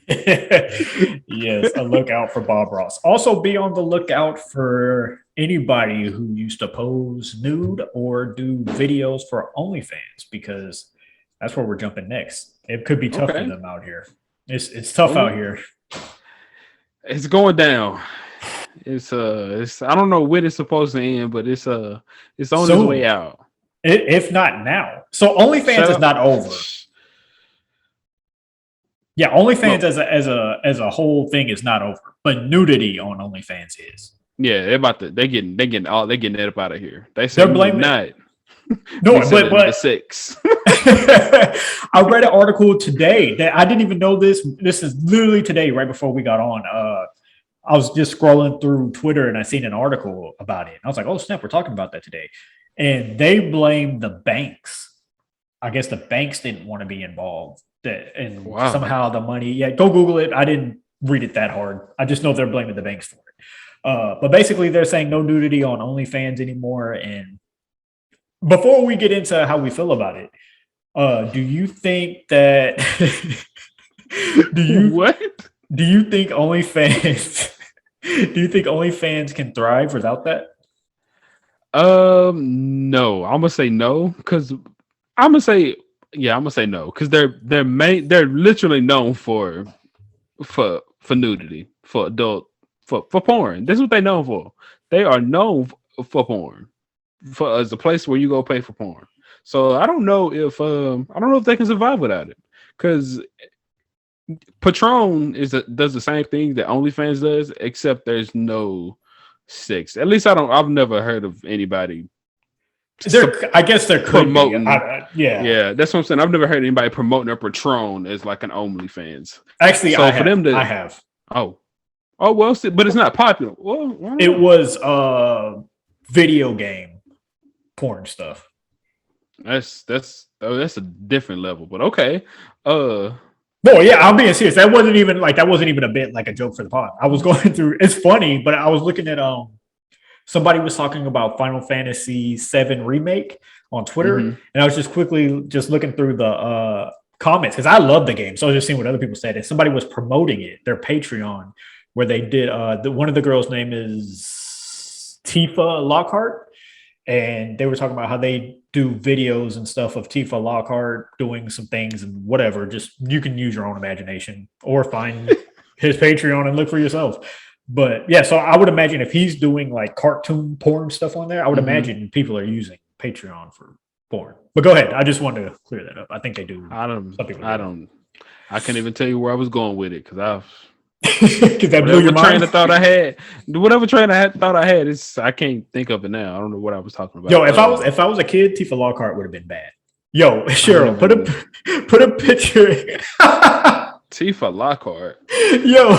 Yes, a lookout for Bob Ross. Also, be on the lookout for anybody who used to pose nude or do videos for OnlyFans because that's where we're jumping next. It could be tough for Okay. them out here. It's tough out Oh, here. it's going down. It's I don't know when it's supposed to end, but it's on its way Soon, out. if not now. So OnlyFans Shut is up. not over. Yeah, OnlyFans No, as a whole thing is not over, but nudity on OnlyFans is. yeah, they getting that up out of here. They say They're you will blaming not be no, selling the but sex. I read an article today that I didn't even know this. This is literally today, right before we got on. I was just scrolling through Twitter and I seen an article about it. And I was like, oh snap, we're talking about that today. And they blame the banks. I guess the banks didn't want to be involved. And Wow. somehow the money, yeah, go Google it. I didn't read it that hard. I just know they're blaming the banks for it. But basically they're saying no nudity on OnlyFans anymore. And before we get into how we feel about it, do you think that do you What? do you think OnlyFans do you think OnlyFans can thrive without that? No. I'm gonna say no because I'm gonna say no because they're literally known for nudity, for adult, for porn. That's what they're known for. They are known for porn, for as a place where you go pay for porn. So I don't know if they can survive without it because Patron does the same thing that OnlyFans does, except there's no sex. At least I've never heard of anybody. I guess there could promoting. be. Yeah, that's what I'm saying. I've never heard anybody promoting a Patron as like an OnlyFans. Actually, So I for have. them to, I have. oh well, but it's not popular. Well, It was video game porn stuff. that's a different level. But okay, No, yeah, I'm being serious. That wasn't even a bit like a joke for the pod. I was going through. It's funny, but I was looking at somebody was talking about Final Fantasy VII remake on Twitter, and I was just quickly looking through the comments because I love the game, so I was just seeing what other people said. And somebody was promoting it, their Patreon, where they did. One of the girls' name is Tifa Lockhart, and they were talking about how they do videos and stuff of Tifa Lockhart doing some things and whatever. Just you can use your own imagination or find his Patreon and look for yourself. But yeah, so I would imagine if he's doing like cartoon porn stuff on there, I would imagine people are using Patreon for porn. But go ahead. I just wanted to clear that up. I think they do. I can't even tell you where I was going with it because that blew your mind. Train of thought I had, whatever train I thought I had, I can't think of it now. I don't know what I was talking about. Yo, if I was a kid, Tifa Lockhart would have been bad. Yo, Cheryl, put a picture. Tifa Lockhart. Yo,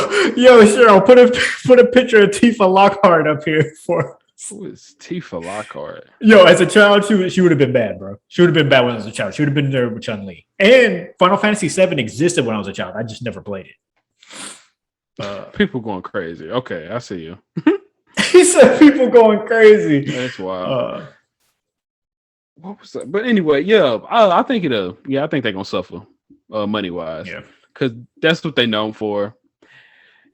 Cheryl, put a picture of Tifa Lockhart up here for. Who is Tifa Lockhart? Yo, as a child, she would have been bad, bro. She would have been bad when I was a child. She would have been there with Chun-Li. And Final Fantasy VII existed when I was a child. I just never played it. People going crazy. Okay, I see you. He said people going crazy. That's wild. What was that? But anyway, yeah, I think I think they're gonna suffer money wise. Yeah. Because that's what they're known for.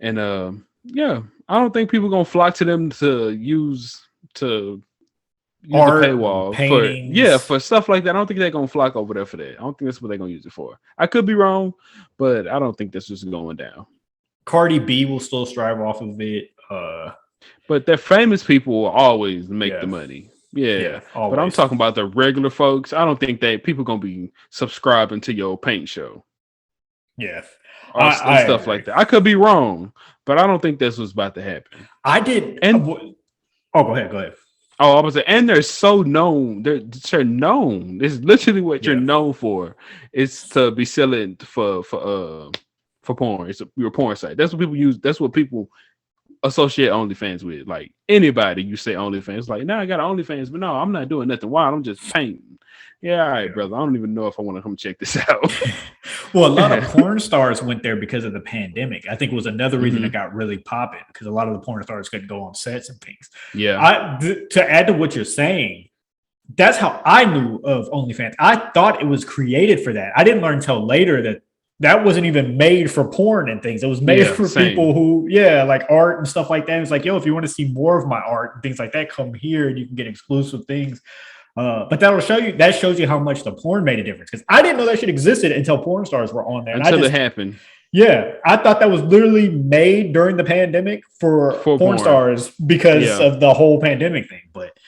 And I don't think people gonna flock to them to use art, the paywall for stuff like that. I don't think they're gonna flock over there for that. I don't think that's what they're gonna use it for. I could be wrong, but I don't think this is going down. Cardi B will still strive off of it. But the famous people will always make the money. Yeah. But I'm talking about the regular folks. I don't think that people gonna be subscribing to your paint show. Yeah. Or stuff like that. I could be wrong, but I don't think this was about to happen. I did. Go ahead. Oh, I was saying, and they're so known. They're known. It's literally what you're known for. It's to be selling for porn. It's your porn site. That's what people use. That's what people associate OnlyFans with. Like anybody, you say OnlyFans, like, I got OnlyFans, but no, I'm not doing nothing wild. I'm just painting. Yeah, all right, brother. I don't even know if I want to come check this out. Well, a lot of porn stars went there because of the pandemic. I think it was another reason it got really popping because a lot of the porn stars couldn't go on sets and things. Yeah. To add to what you're saying, that's how I knew of OnlyFans. I thought it was created for that. I didn't learn until later that that wasn't even made for porn and things. It was made for people who, like art and stuff like that. It's like, yo, if you want to see more of my art and things like that, come here and you can get exclusive things. But that shows you how much the porn made a difference. Because I didn't know that shit existed until porn stars were on there. Until it happened. Yeah, I thought that was literally made during the pandemic for porn stars because of the whole pandemic thing. But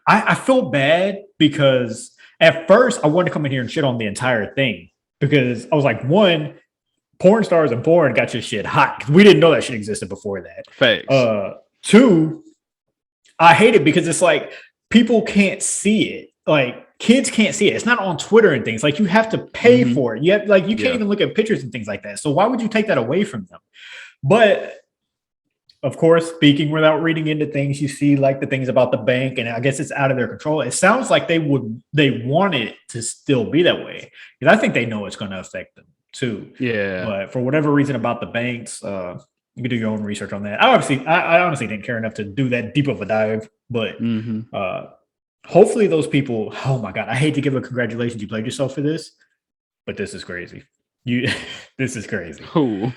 I feel bad because at first I wanted to come in here and shit on the entire thing because I was like, one, porn stars and porn got your shit hot because we didn't know that shit existed before that. Facts. Two, I hate it because it's like people can't see it. Like kids can't see it. It's not on Twitter and things. Like you have to pay for it. You have you can't even look at pictures and things like that. So why would you take that away from them? But of course, speaking without reading into things, you see like the things about the bank, and I guess it's out of their control. It sounds like they want it to still be that way because I think they know it's going to affect them too. Yeah. But for whatever reason about the banks, you can do your own research on that. I honestly didn't care enough to do that deep of a dive, but hopefully those people. Oh my god, I hate to give a congratulations. You played yourself for this, but this is crazy. This is crazy. Cool.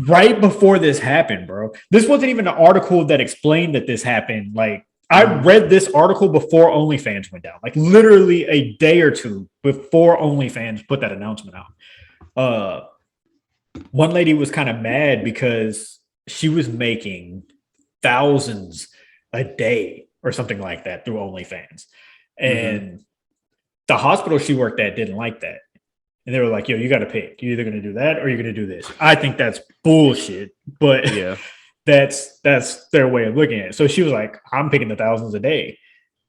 Right before this happened, bro. This wasn't even an article that explained that this happened. Like I read this article before OnlyFans went down, like literally a day or two before OnlyFans put that announcement out. One lady was kind of mad because she was making thousands a day or something like that through OnlyFans. And the hospital she worked at didn't like that. And they were like, yo, you got to pick. You're either going to do that or you're going to do this. I think that's bullshit. But that's their way of looking at it. So she was like, I'm picking the thousands a day.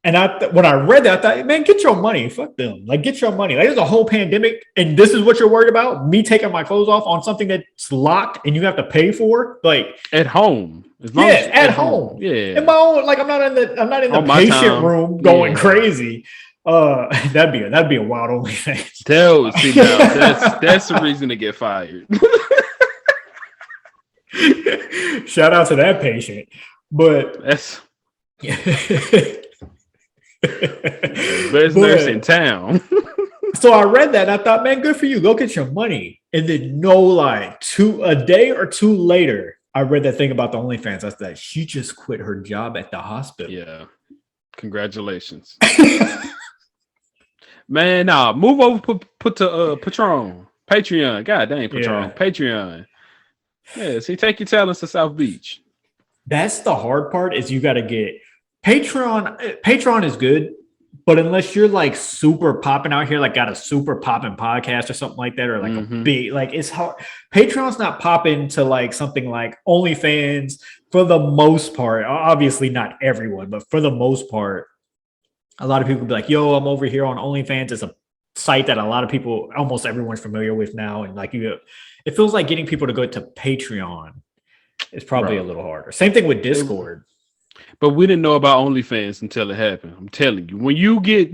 And when I read that, I thought, man, get your money. Fuck them. Like, get your money. Like, there's a whole pandemic, and this is what you're worried about? Me taking my clothes off on something that's locked and you have to pay for? Like at home. At home. Yeah. In my own, like I'm not in the patient room going crazy. That'd be a wild OnlyFans. That's the reason to get fired. Shout out to that patient. But that's best nurse in town. So I read that and I thought, man, good for you. Go get your money. And then no lie, a day or two later, I read that thing about the OnlyFans. I thought she just quit her job at the hospital. Yeah. Congratulations. Man, move over, put to Patron. Patreon. God dang, Patron. Yeah. Patreon. Yeah, see, take your talents to South Beach. That's the hard part is you got to get Patreon. Patreon is good, but unless you're like super popping out here, like got a super popping podcast or something like that, or like a big, like it's hard. Patreon's not popping to like something like OnlyFans for the most part. Obviously not everyone, but for the most part, a lot of people be like, yo, I'm over here on OnlyFans. It's a site that a lot of people, almost everyone's familiar with now. And like it feels like getting people to go to Patreon is probably a little harder. Same thing with Discord. But we didn't know about OnlyFans until it happened. I'm telling you, when you get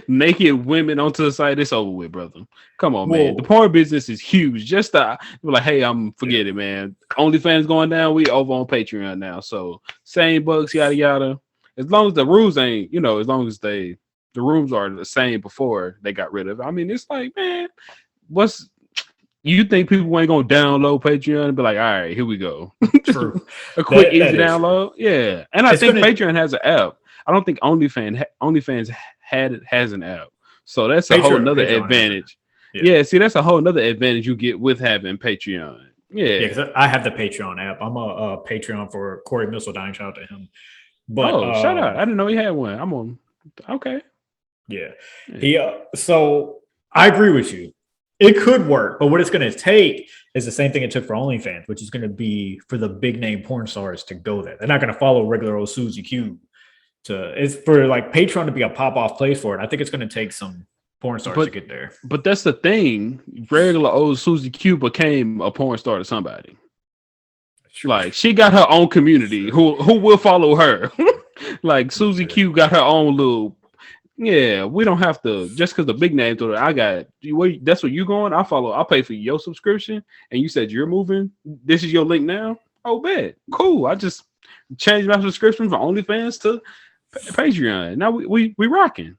naked women onto the site, it's over with, brother. Come on, man. The porn business is huge. Just we're like, hey, forget it, man. OnlyFans going down. We over on Patreon now. So same bucks, yada yada. As long as the rules ain't, as long as the rooms are the same before they got rid of it. I mean, it's like, man, you think people ain't gonna download Patreon and be like, all right, here we go. True. A quick, easy download. Yeah. And I think Patreon has an app. I don't think OnlyFans has an app. So that's a whole nother advantage. Yeah, see, that's a whole nother advantage you get with having Patreon. Yeah. Because I have the Patreon app. I'm a Patreon for Corey Missildine. Shout out to him. But shout out. I didn't know he had one. I'm on. Okay. Yeah. So I agree with you. It could work, but what it's going to take is the same thing it took for OnlyFans, which is going to be for the big name porn stars to go there. They're not going to follow regular old Susie Q. It's for like Patreon to be a pop off place for it. I think it's going to take some porn stars to get there. But that's the thing. Regular old Susie Q became a porn star to somebody. Like she got her own community who will follow her. Like Susie Q got her own little. Yeah, we don't have to just because the big name. I got you. That's what you going. I'll pay for your subscription, and you said you're moving. This is your link now. Oh, bad, cool. I just changed my subscription from OnlyFans to Patreon. Now we rocking.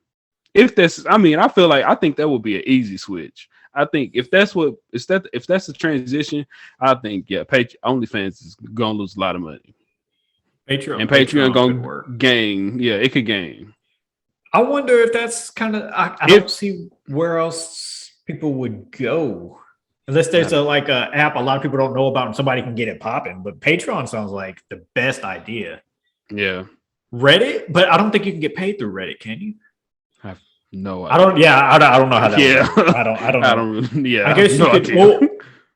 If that's, I think that would be an easy switch. I think if that's the transition, I think OnlyFans is gonna lose a lot of money. Patreon gonna gain. Yeah, it could gain. I wonder if that's kind of. I don't see where else people would go. Unless there's a app a lot of people don't know about and somebody can get it popping. But Patreon sounds like the best idea. Yeah. Reddit, but I don't think you can get paid through Reddit, can you? No idea. I don't know how that works. I don't know. Yeah. I guess you could. Well,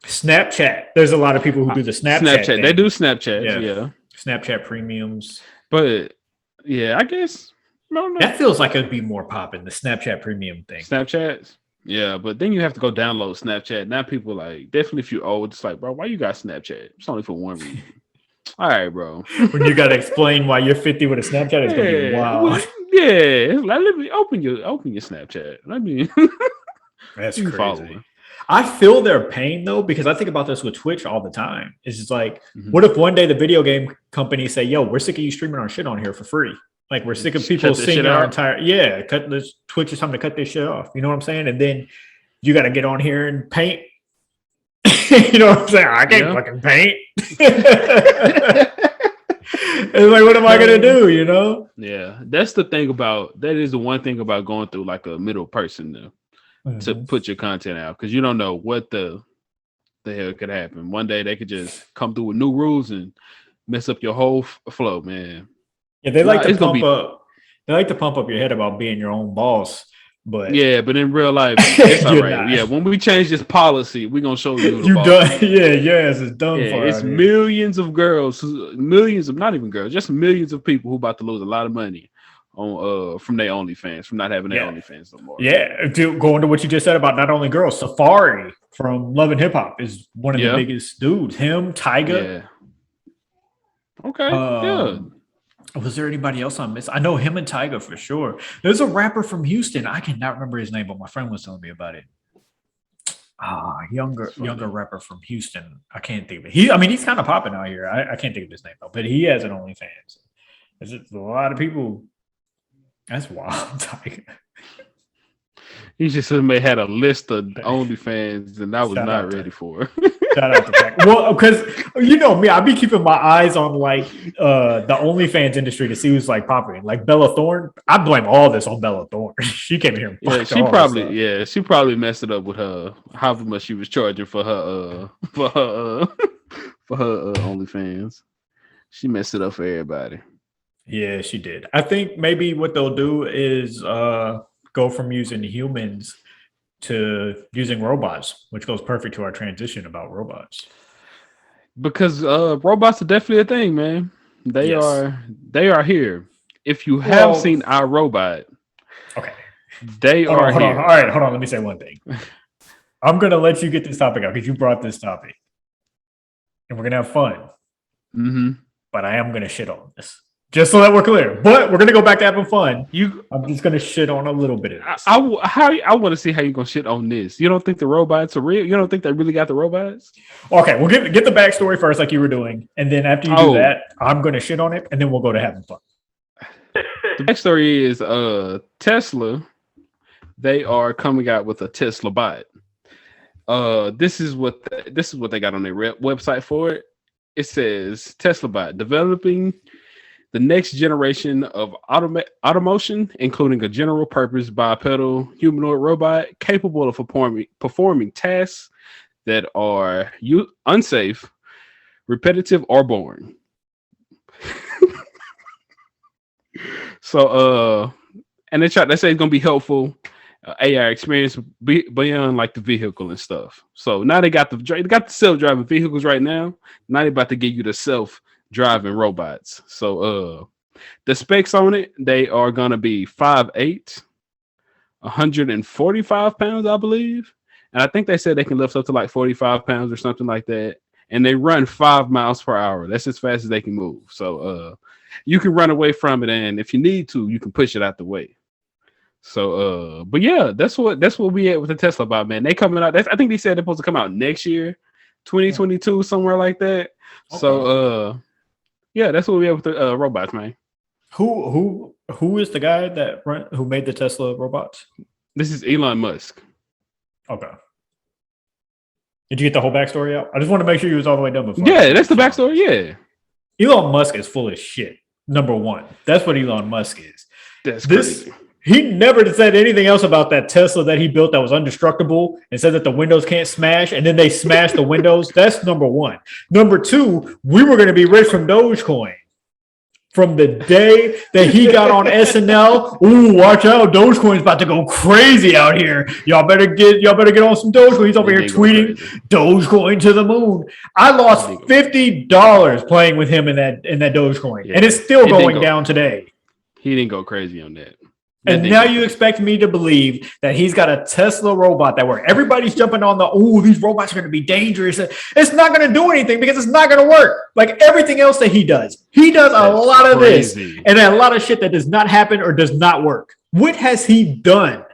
Snapchat. There's a lot of people who do the Snapchat thing. They do Snapchat. Yeah. Snapchat premiums. But yeah, I guess no. That feels like it'd be more popping, the Snapchat premium thing. Snapchats? Yeah, but then you have to go download Snapchat. Now people definitely if you're old, it's like, bro, why you got Snapchat? It's only for one reason. All right, bro. When you gotta explain why you're 50 with a Snapchat, it's gonna be wild. Yeah, let me open your Snapchat. Let me. That's crazy. I feel their pain though, because I think about this with Twitch all the time. It's just like, what if one day the video game companies say, "Yo, we're sick of you streaming our shit on here for free. Like we're sick of people seeing our entire cut this Twitch is time to cut this shit off." You know what I'm saying? And then you got to get on here and paint. You know what I'm saying? I can't fucking paint. It's like, what am I gonna do? You know? Yeah, that's the thing that is the one thing about going through like a middle person to put your content out, because you don't know what the hell could happen. One day they could just come through with new rules and mess up your whole flow, man. Yeah, they like to pump up. They like to pump up your head about being your own boss. But in real life, it's all right. Not. Yeah, when we change this policy, we're gonna show you. You done? Yes, it's done. For it's millions of girls, millions of not even girls, just millions of people who about to lose a lot of money on from their OnlyFans, from not having their OnlyFans no more. Yeah, going to what you just said about not only girls, Safari from Love and Hip Hop is one of the biggest dudes. Him, Tyga. Yeah. Okay. Was there anybody else on miss? I know him and Tyga for sure. There's a rapper from Houston. I cannot remember his name, but my friend was telling me about it. Younger rapper from Houston. I can't think of it. He's kind of popping out here. I can't think of his name though, but he has an OnlyFans. There's a lot of people. That's wild, Tyga. He just had a list of OnlyFans, and I was not ready for. Shout out to Pac. Well, because you know me, I be keeping my eyes on the OnlyFans industry to see who's like popping. Like Bella Thorne, I blame all this on Bella Thorne. She came here. She probably messed it up with her how much she was charging for her OnlyFans. She messed it up for everybody. Yeah, she did. I think maybe what they'll do is go from using humans to using robots, which goes perfect to our transition about robots. Because robots are definitely a thing, man. They are here. If you have seen our robot, okay, they are here. All right, hold on. Let me say one thing. I'm gonna let you get this topic out because you brought this topic, and we're gonna have fun. Mm-hmm. But I am gonna shit on this. Just so that we're clear, but we're gonna go back to having fun. I'm just gonna shit on a little bit of this. I want to see how you're gonna shit on this. You don't think the robots are real? You don't think they really got the robots? Okay, we'll get the backstory first, like you were doing, and then after you do that, I'm gonna shit on it, and then we'll go to having fun. The backstory is Tesla. They are coming out with a Teslabot. This is what they got on their website for it. It says Teslabot developing the next generation of automotion, including a general purpose bipedal humanoid robot capable of performing tasks that are unsafe, repetitive, or boring. So, and they say it's going to be helpful AI experience beyond like the vehicle and stuff. So now they got the self-driving vehicles right now. Now they're about to give you the self-driving robots. So the specs on it, they are gonna be 5'8", 145 pounds, I believe. And I think they said they can lift up to like 45 pounds or something like that. And they run 5 miles per hour. That's as fast as they can move. So you can run away from it, and if you need to, you can push it out the way. So but yeah, that's what we at with the Teslabot, man. They coming out. I think they said they're supposed to come out next year, 2022, somewhere like that. Okay. So yeah, that's what we have with the robots, man. Who is the guy who made the Tesla robots? This is Elon Musk. Okay. Did you get the whole backstory out? I just want to make sure you was all the way done before. Yeah, that's the backstory. Yeah. Elon Musk is full of shit. Number one. That's what Elon Musk is. That's crazy. He never said anything else about that Tesla that he built that was indestructible and said that the windows can't smash, and then they smashed the windows. That's number one. Number two, we were going to be rich from Dogecoin. From the day that he got on SNL, ooh, watch out, Dogecoin's about to go crazy out here. Y'all better get on some Dogecoin. He's over here tweeting Dogecoin to the moon. I lost $50 playing with him in that Dogecoin, and it's still going down today. He didn't go crazy on that. And now you expect me to believe that he's got a Tesla robot that where everybody's jumping on these robots are going to be dangerous. It's not going to do anything because it's not going to work. Like everything else that he does. He does a lot of this and a lot of shit that does not happen or does not work. What has he done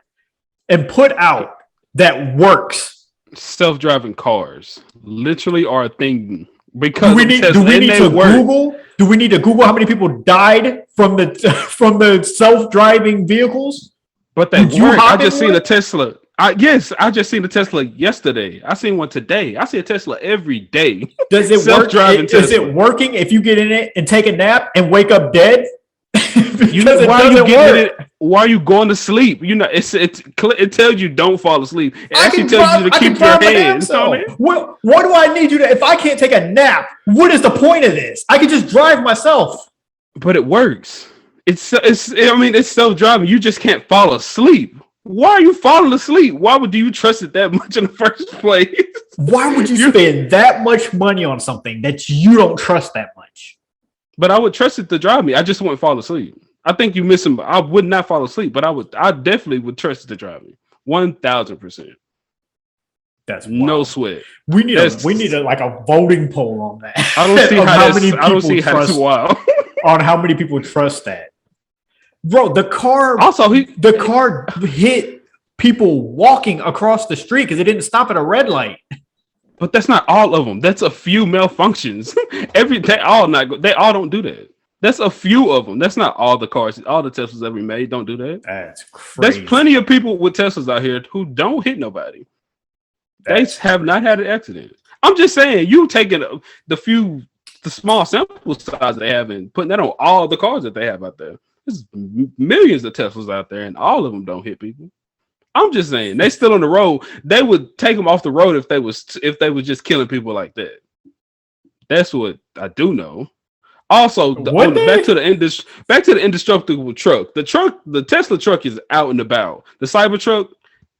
and put out that works? Self-driving cars literally are a thing. Because do we need to Google how many people died from the self-driving vehicles? But that work. I just seen a Tesla. I just seen a Tesla yesterday. I seen one today. I see a Tesla every day. Does it work? Is it working if you get in it and take a nap and wake up dead? Why are you going to sleep? You know, it tells you don't fall asleep. It actually tells you to keep your hands on it. What do I need you to? If I can't take a nap, what is the point of this? I can just drive myself. But it works. It's self-driving. You just can't fall asleep. Why are you falling asleep? Why would you trust it that much in the first place? Why would you spend that much money on something that you don't trust that much? But I would trust it to drive me. I just wouldn't fall asleep. I think you miss him. I would not fall asleep, but I definitely would trust it to drive me. 1,000%. That's wild. No sweat. We need a voting poll on that. I don't see how that's wild. On how many people trust that. Bro, the car hit people walking across the street because it didn't stop at a red light. But that's not all of them. That's a few malfunctions. They all don't do that. That's a few of them. That's not all the cars. All the Teslas ever made don't do that. That's crazy. There's plenty of people with Teslas out here who don't hit nobody. They have not had an accident. I'm just saying, you taking the small sample size they have and putting that on all the cars that they have out there. There's millions of Teslas out there, and all of them don't hit people. I'm just saying, they still on the road. They would take them off the road if they was just killing people like that. That's what I do know. Also, back to the indestructible truck. The Tesla truck is out and about. The Cybertruck,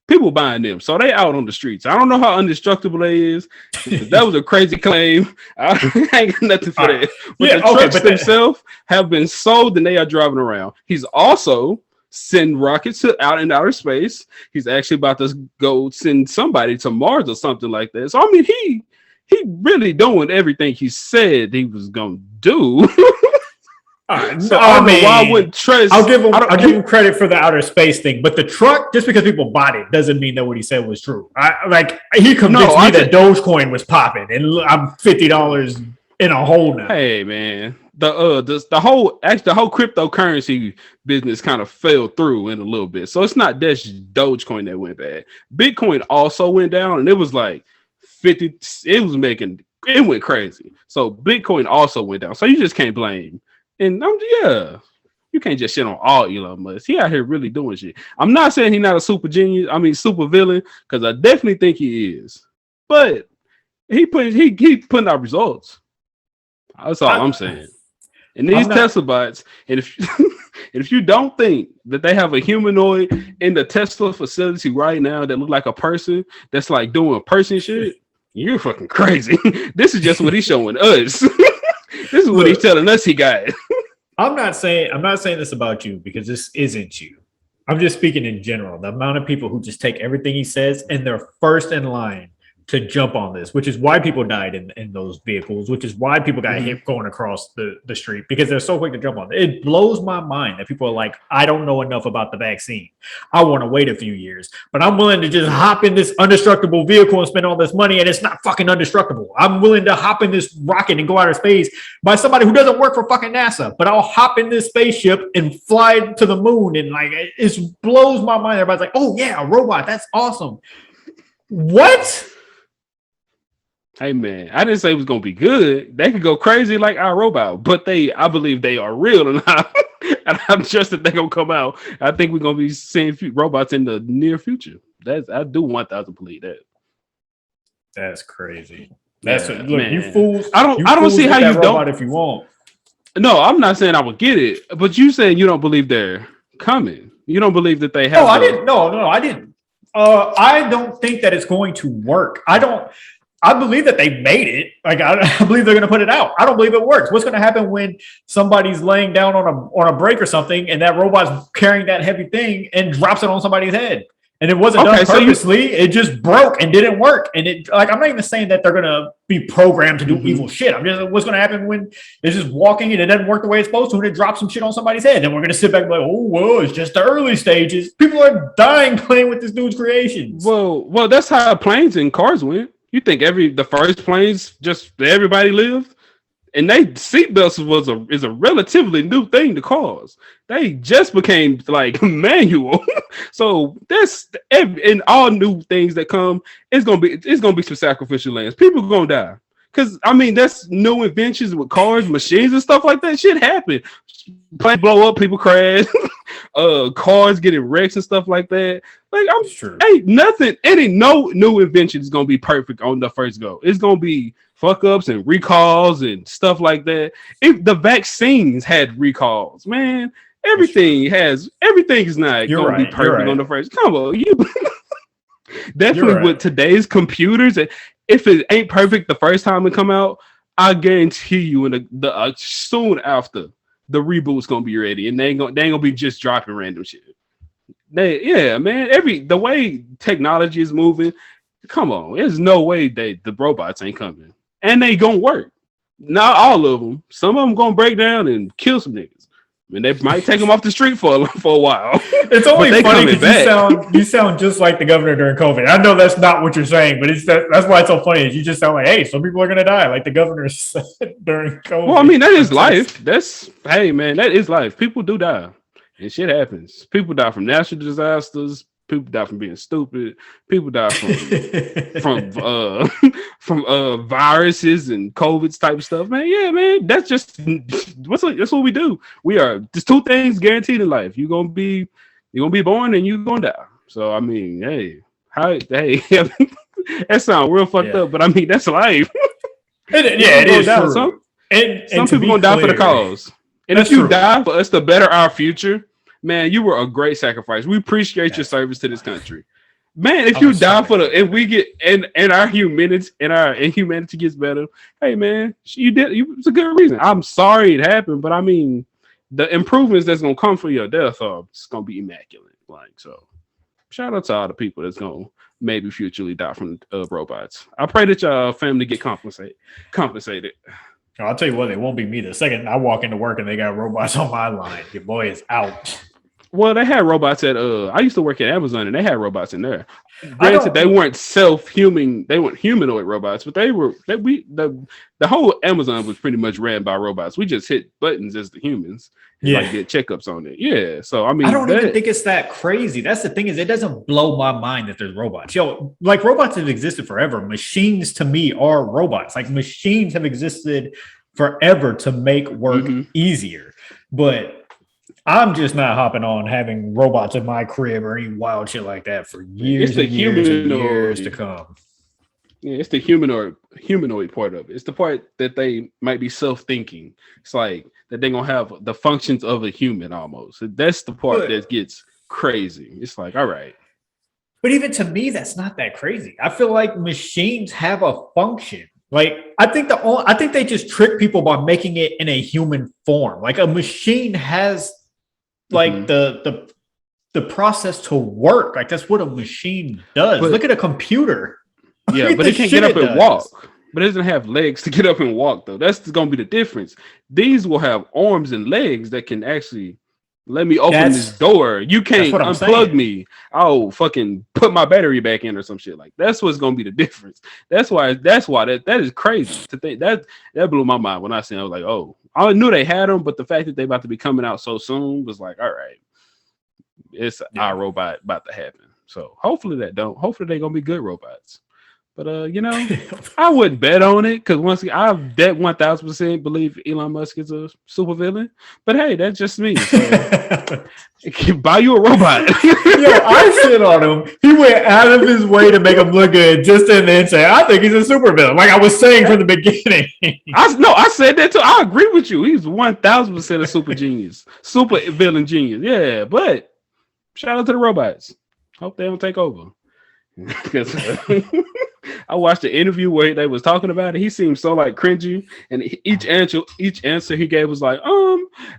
people buying them, so they out on the streets. I don't know how indestructible they is. That was a crazy claim. I ain't got nothing for that. But the trucks themselves have been sold and they are driving around. He's also send rockets out in outer space. He's actually about to go send somebody to Mars or something like that. So I mean, he really doing everything he said he was gonna do. So I mean, why I wouldn't trust. I'll give him credit for the outer space thing, but the truck, just because people bought it, doesn't mean that what he said was true. He convinced me that Dogecoin was popping, and I'm $50 in a hole now. Hey man, the whole cryptocurrency business kind of fell through in a little bit, so it's not just Dogecoin that went bad. Bitcoin also went down, and it was like 50. It went crazy. So Bitcoin also went down. So you just can't blame. And you can't just shit on all Elon Musk. He out here really doing shit. I'm not saying he's not a super genius. I mean, super villain, because I definitely think he is. But he putting out results. That's all I'm saying. And these Teslabots, and if you don't think that they have a humanoid in the Tesla facility right now that look like a person that's like doing person shit, you're fucking crazy. This is just what he's showing us. This is what he's telling us he got. I'm not saying this about you because this isn't you. I'm just speaking in general. The amount of people who just take everything he says and they're first in line to jump on this, which is why people died in those vehicles, which is why people got hit going across the street, because they're so quick to jump on it. It blows my mind that people are like, I don't know enough about the vaccine. I want to wait a few years, but I'm willing to just hop in this indestructible vehicle and spend all this money, and it's not fucking indestructible. I'm willing to hop in this rocket and go outer space by somebody who doesn't work for fucking NASA, but I'll hop in this spaceship and fly to the moon. And like, it blows my mind. Everybody's like, oh yeah, a robot. That's awesome. What? Hey man, I didn't say it was gonna be good. They could go crazy like our robot, but I believe they are real, and I'm just that they're gonna come out. I think we're gonna be seeing robots in the near future. I do 1,000 believe that. That's crazy. Yeah, Look, man. you fools. I don't see how that you robot don't. if you want. No, I'm not saying I would get it, but you saying you don't believe they're coming. You don't believe that they No, have. I didn't. No, I didn't. I don't think that it's going to work. I don't. I believe that they made it. Like I believe they're going to put it out. I don't believe it works. What's going to happen when somebody's laying down on a break or something, and that robot's carrying that heavy thing and drops it on somebody's head? And it wasn't done purposely. It just broke and didn't work. And I'm not even saying that they're going to be programmed to do evil shit. I'm just what's going to happen when it's just walking and it doesn't work the way it's supposed to, and it drops some shit on somebody's head. Then we're going to sit back and be like, oh, well, it's just the early stages. People are dying playing with this dude's creations. Well, that's how planes and cars went. You think the first planes just everybody lived? And they seatbelts is a relatively new thing to cause. They just became like manual. So that's in all new things that come. It's gonna be some sacrificial lambs. People are gonna die. Cause I mean that's new inventions with cars, machines, and stuff like that. Shit happen. Planes blow up, people crash. Cars getting wrecks and stuff like that. Like I'm sure ain't no new invention is gonna be perfect on the first go. It's gonna be fuck ups and recalls and stuff like that. If the vaccines had recalls, man, everything is not gonna be perfect on the first. Come on, you definitely with today's computers, and if it ain't perfect the first time it come out, I guarantee you in the soon after the reboot's gonna be ready, and they ain't gonna be just dropping random shit. Man, the way technology is moving, come on, there's no way the robots ain't coming, and they gonna work. Not all of them. Some of them gonna break down and kill some niggas. I mean, they might take them off the street for a while. It's only funny because you sound just like the governor during COVID. I know that's not what you're saying, but that's why it's so funny. Is you just sound like, hey, some people are gonna die, like the governor said during COVID. Well, I mean, that is life. Hey man, that is life. People do die. And shit happens. People die from natural disasters. People die from being stupid. People die from viruses and COVID type stuff. Man, yeah, man. That's what we do. We are just two things guaranteed in life. You're gonna be born and you're gonna die. So I mean, that sounds real fucked up, but I mean that's life. It is true. Some people gonna die for the cause. And if you die for us to better our future, man, you were a great sacrifice. We appreciate your service to this country. Man, if you die and we get and our humanity gets better, hey man, it's a good reason. I'm sorry it happened, but I mean the improvements that's gonna come for your death are it's gonna be immaculate. Like so. Shout out to all the people that's gonna maybe futurely die from robots. I pray that your family get compensated. I'll tell you what, it won't be me. The second I walk into work and they got robots on my line, your boy is out. Well, they had robots at I used to work at Amazon and they had robots in there. Granted, they weren't they weren't humanoid robots, but the whole Amazon was pretty much ran by robots. We just hit buttons as the humans and like get checkups on it. Yeah. So I mean I don't even think it's that crazy. That's the thing, is it doesn't blow my mind that there's robots. Like robots have existed forever. Machines to me are robots. Like machines have existed forever to make work easier. But I'm just not hopping on having robots in my crib or any wild shit like that for years and years to come. Yeah, it's the humanoid part of it. It's the part that they might be self-thinking. It's like that they're gonna have the functions of a human almost. That's the part that gets crazy. It's like, all right. But even to me, that's not that crazy. I feel like machines have a function. Like I think they just trick people by making it in a human form. Like a machine has like the process to work. Like that's what a machine does. Look at a computer. Yeah, but it can't get up and walk. But it doesn't have legs to get up and walk, though. That's going to be the difference. These will have arms and legs that can actually let me open this door. You can't unplug me. I'll fucking put my battery back in or some shit. Like that's what's going to be the difference. That's why that is crazy to think. That blew my mind when I seen it. I was like, oh, I knew they had them, but the fact that they about to be coming out so soon was like, all right, it's our robot about to happen. So hopefully they're going to be good robots. But I wouldn't bet on it because once again, I bet 1,000% believe Elon Musk is a supervillain. But hey, that's just me. So buy you a robot. I shit on him. He went out of his way to make him look good, just in then say, "I think he's a supervillain." Like I was saying from the beginning. I said that too. I agree with you. He's 1,000% a super genius, super villain genius. Yeah, but shout out to the robots. Hope they don't take over. Because I watched the interview where they was talking about it. He seemed so like cringy, and each answer he gave was like,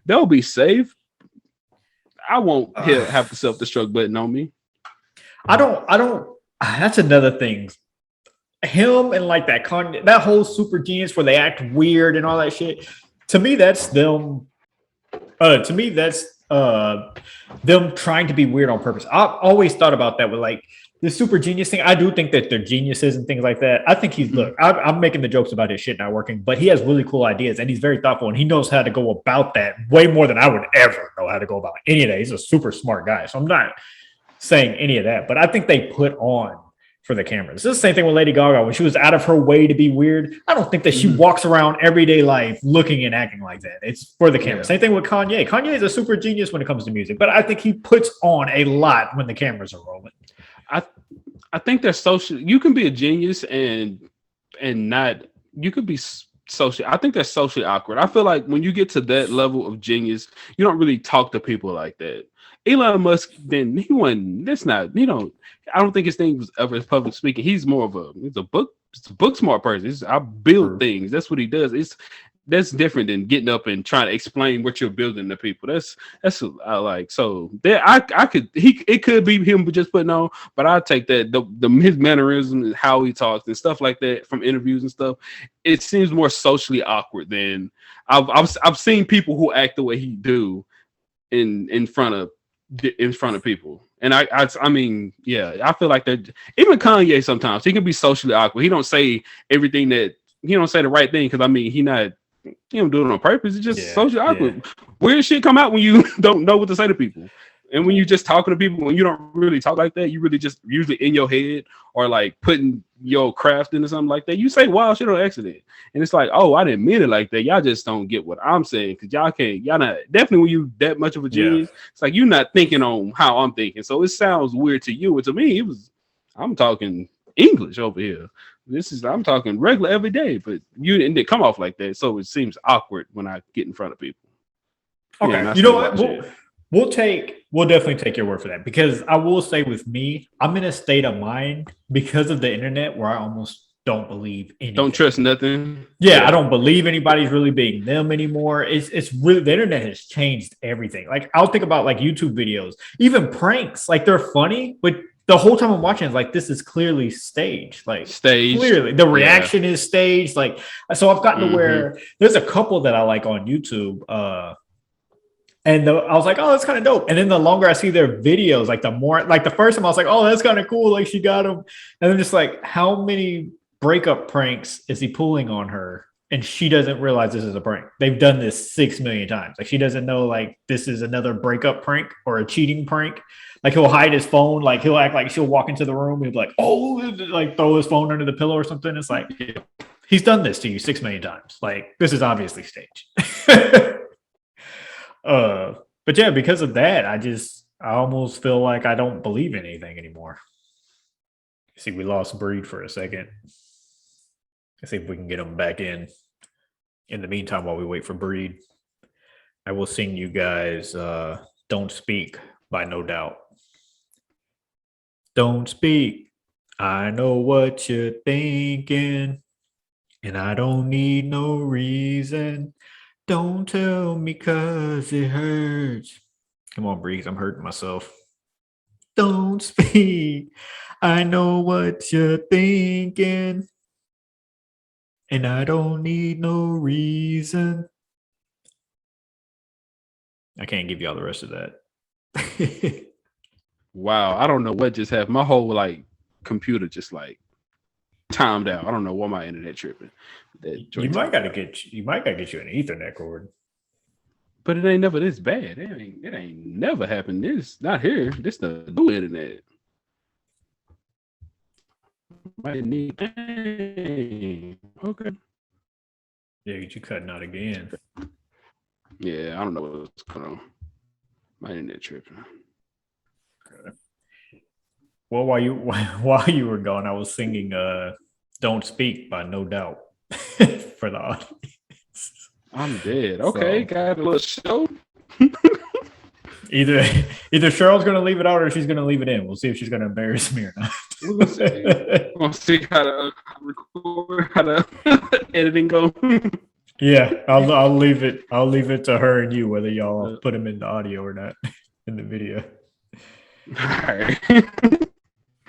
they'll be safe. I won't have the self-destruct button on me. I don't. That's another thing. Him and like that whole super genius where they act weird and all that shit. To me, that's them. To me, that's them trying to be weird on purpose. I've always thought about that with like the super genius thing. I do think that they're geniuses and things like that. I think I'm making the jokes about his shit not working, but he has really cool ideas and he's very thoughtful and he knows how to go about that way more than I would ever know how to go about any of that. He's a super smart guy. So I'm not saying any of that, but I think they put on for the cameras. It's the same thing with Lady Gaga when she was out of her way to be weird. I don't think that she walks around everyday life looking and acting like that. It's for the camera. Yeah. Same thing with Kanye. Kanye is a super genius when it comes to music, but I think he puts on a lot when the cameras are rolling. I think they're social. You can be a genius and not. You could be social. I think that's socially awkward. I feel like when you get to that level of genius, you don't really talk to people like that. Elon Musk, then he wasn't. That's not. I don't think his thing was ever public speaking. He's more of a book smart person. I build things. That's what he does. That's different than getting up and trying to explain what you're building to people. That's like so. There, it could be him just putting on, but I take that his mannerism and how he talks and stuff like that from interviews and stuff. It seems more socially awkward than I've seen people who act the way he do in front of people. And I mean, yeah, I feel like that even Kanye sometimes he can be socially awkward. He don't say everything that he don't say the right thing because I mean he don't do it on purpose. It's just socially awkward. Weird shit come out when you don't know what to say to people. And when you're just talking to people, when you don't really talk like that, you really just usually in your head or like putting your craft into something like that. You say wild shit on accident. And it's like, oh, I didn't mean it like that. Y'all just don't get what I'm saying. Cause y'all not definitely when you that much of a genius, it's like you're not thinking on how I'm thinking. So it sounds weird to you. And to me, I'm talking English over here. I'm talking regular every day, but you didn't come off like that. So it seems awkward when I get in front of people. Okay. You know what? We'll definitely take your word for that because I will say with me, I'm in a state of mind because of the internet where I almost don't believe anything. Don't trust nothing. Yeah, I don't believe anybody's really being them anymore. It's really the internet has changed everything. Like I'll think about like YouTube videos, even pranks. Like they're funny, but the whole time I'm watching, it's like this is clearly staged. Like clearly, the reaction is staged. Like so, I've gotten to where there's a couple that I like on YouTube. And I was like, oh, that's kind of dope. And then the longer I see their videos, like the more, like the first time I was like, oh, that's kind of cool. Like she got him. And then just like, how many breakup pranks is he pulling on her? And she doesn't realize this is a prank. They've done this 6 million times. Like she doesn't know like this is another breakup prank or a cheating prank. Like he'll hide his phone. Like he'll act like she'll walk into the room. He'll be like, oh, like throw his phone under the pillow or something. It's like, he's done this to you 6 million times. Like this is obviously staged. But yeah, because of that, I almost feel like I don't believe anything anymore. See, we lost Breed for a second. Let's see if we can get him back in. In the meantime, while we wait for Breed, I will sing you guys Don't Speak by No Doubt. Don't speak. I know what you're thinking, and I don't need no reason. Don't tell me cause it hurts. Come on, Breeze. I'm hurting myself. Don't speak. I know what you're thinking. And I don't need no reason. I can't give you all the rest of that. Wow. I don't know what just happened. My whole like computer just like timed out. I don't know why my internet tripping. You might gotta get you an Ethernet cord. But it ain't never this bad. It ain't never happened. This not here. This the new internet. Might need. Dang. Okay. Yeah, you cutting out again. Yeah, I don't know what's going on. My internet tripping. Well, while you were gone, I was singing "Don't Speak" by No Doubt for the audience. I'm dead. Okay, got a little show. Either Cheryl's gonna leave it out or she's gonna leave it in. We'll see if she's gonna embarrass me or not. We'll see. We'll see how to record, how the editing go. Yeah, I'll leave it. I'll leave it to her and you whether y'all put them in the audio or not in the video. All right.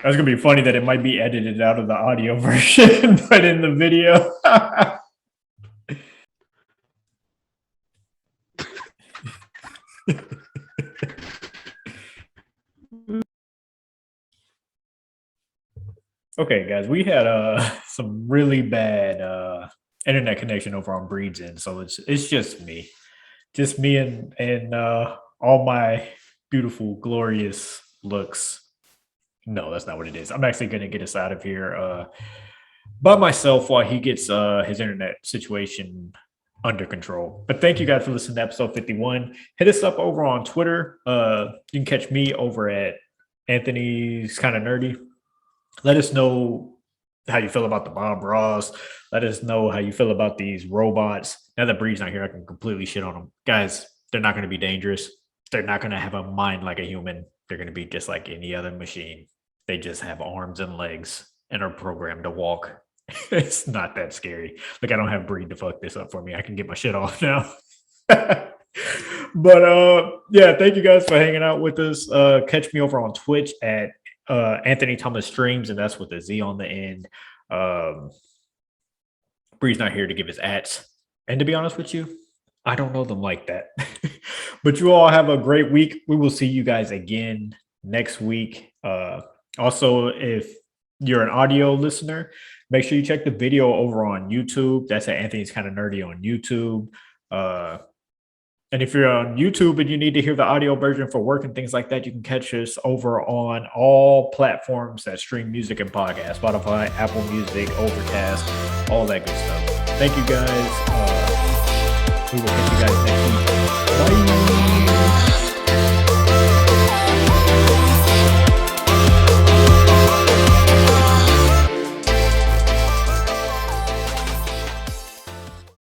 That's gonna be funny that it might be edited out of the audio version, but in the video. Okay, guys, we had some really bad internet connection over on Breed's End, so it's just me and all my beautiful, glorious looks. No, that's not what it is. I'm actually going to get us out of here by myself while he gets his internet situation under control. But thank you guys for listening to episode 51. Hit us up over on Twitter. You can catch me over at Anthony's Kind of Nerdy. Let us know how you feel about the Bob Ross. Let us know how you feel about these robots. Now that Breed's not here, I can completely shit on them. Guys, they're not going to be dangerous. They're not going to have a mind like a human. They're going to be just like any other machine. They just have arms and legs and are programmed to walk. It's not that scary. Like, I don't have Breed to fuck this up for me. I can get my shit off now. But yeah, thank you guys for hanging out with us. Catch me over on Twitch at Anthony Thomas Streams, and that's with a Z on the end. Bree's not here to give his ads. And to be honest with you, I don't know them like that. But you all have a great week. We will see you guys again next week. Also, if you're an audio listener, make sure you check the video over on YouTube. That's at Anthony's Kind of Nerdy on YouTube. And if you're on YouTube and you need to hear the audio version for work and things like that, you can catch us over on all platforms that stream music and podcasts: Spotify, Apple Music, Overcast, all that good stuff. Thank you guys. We will catch you guys next week. Bye.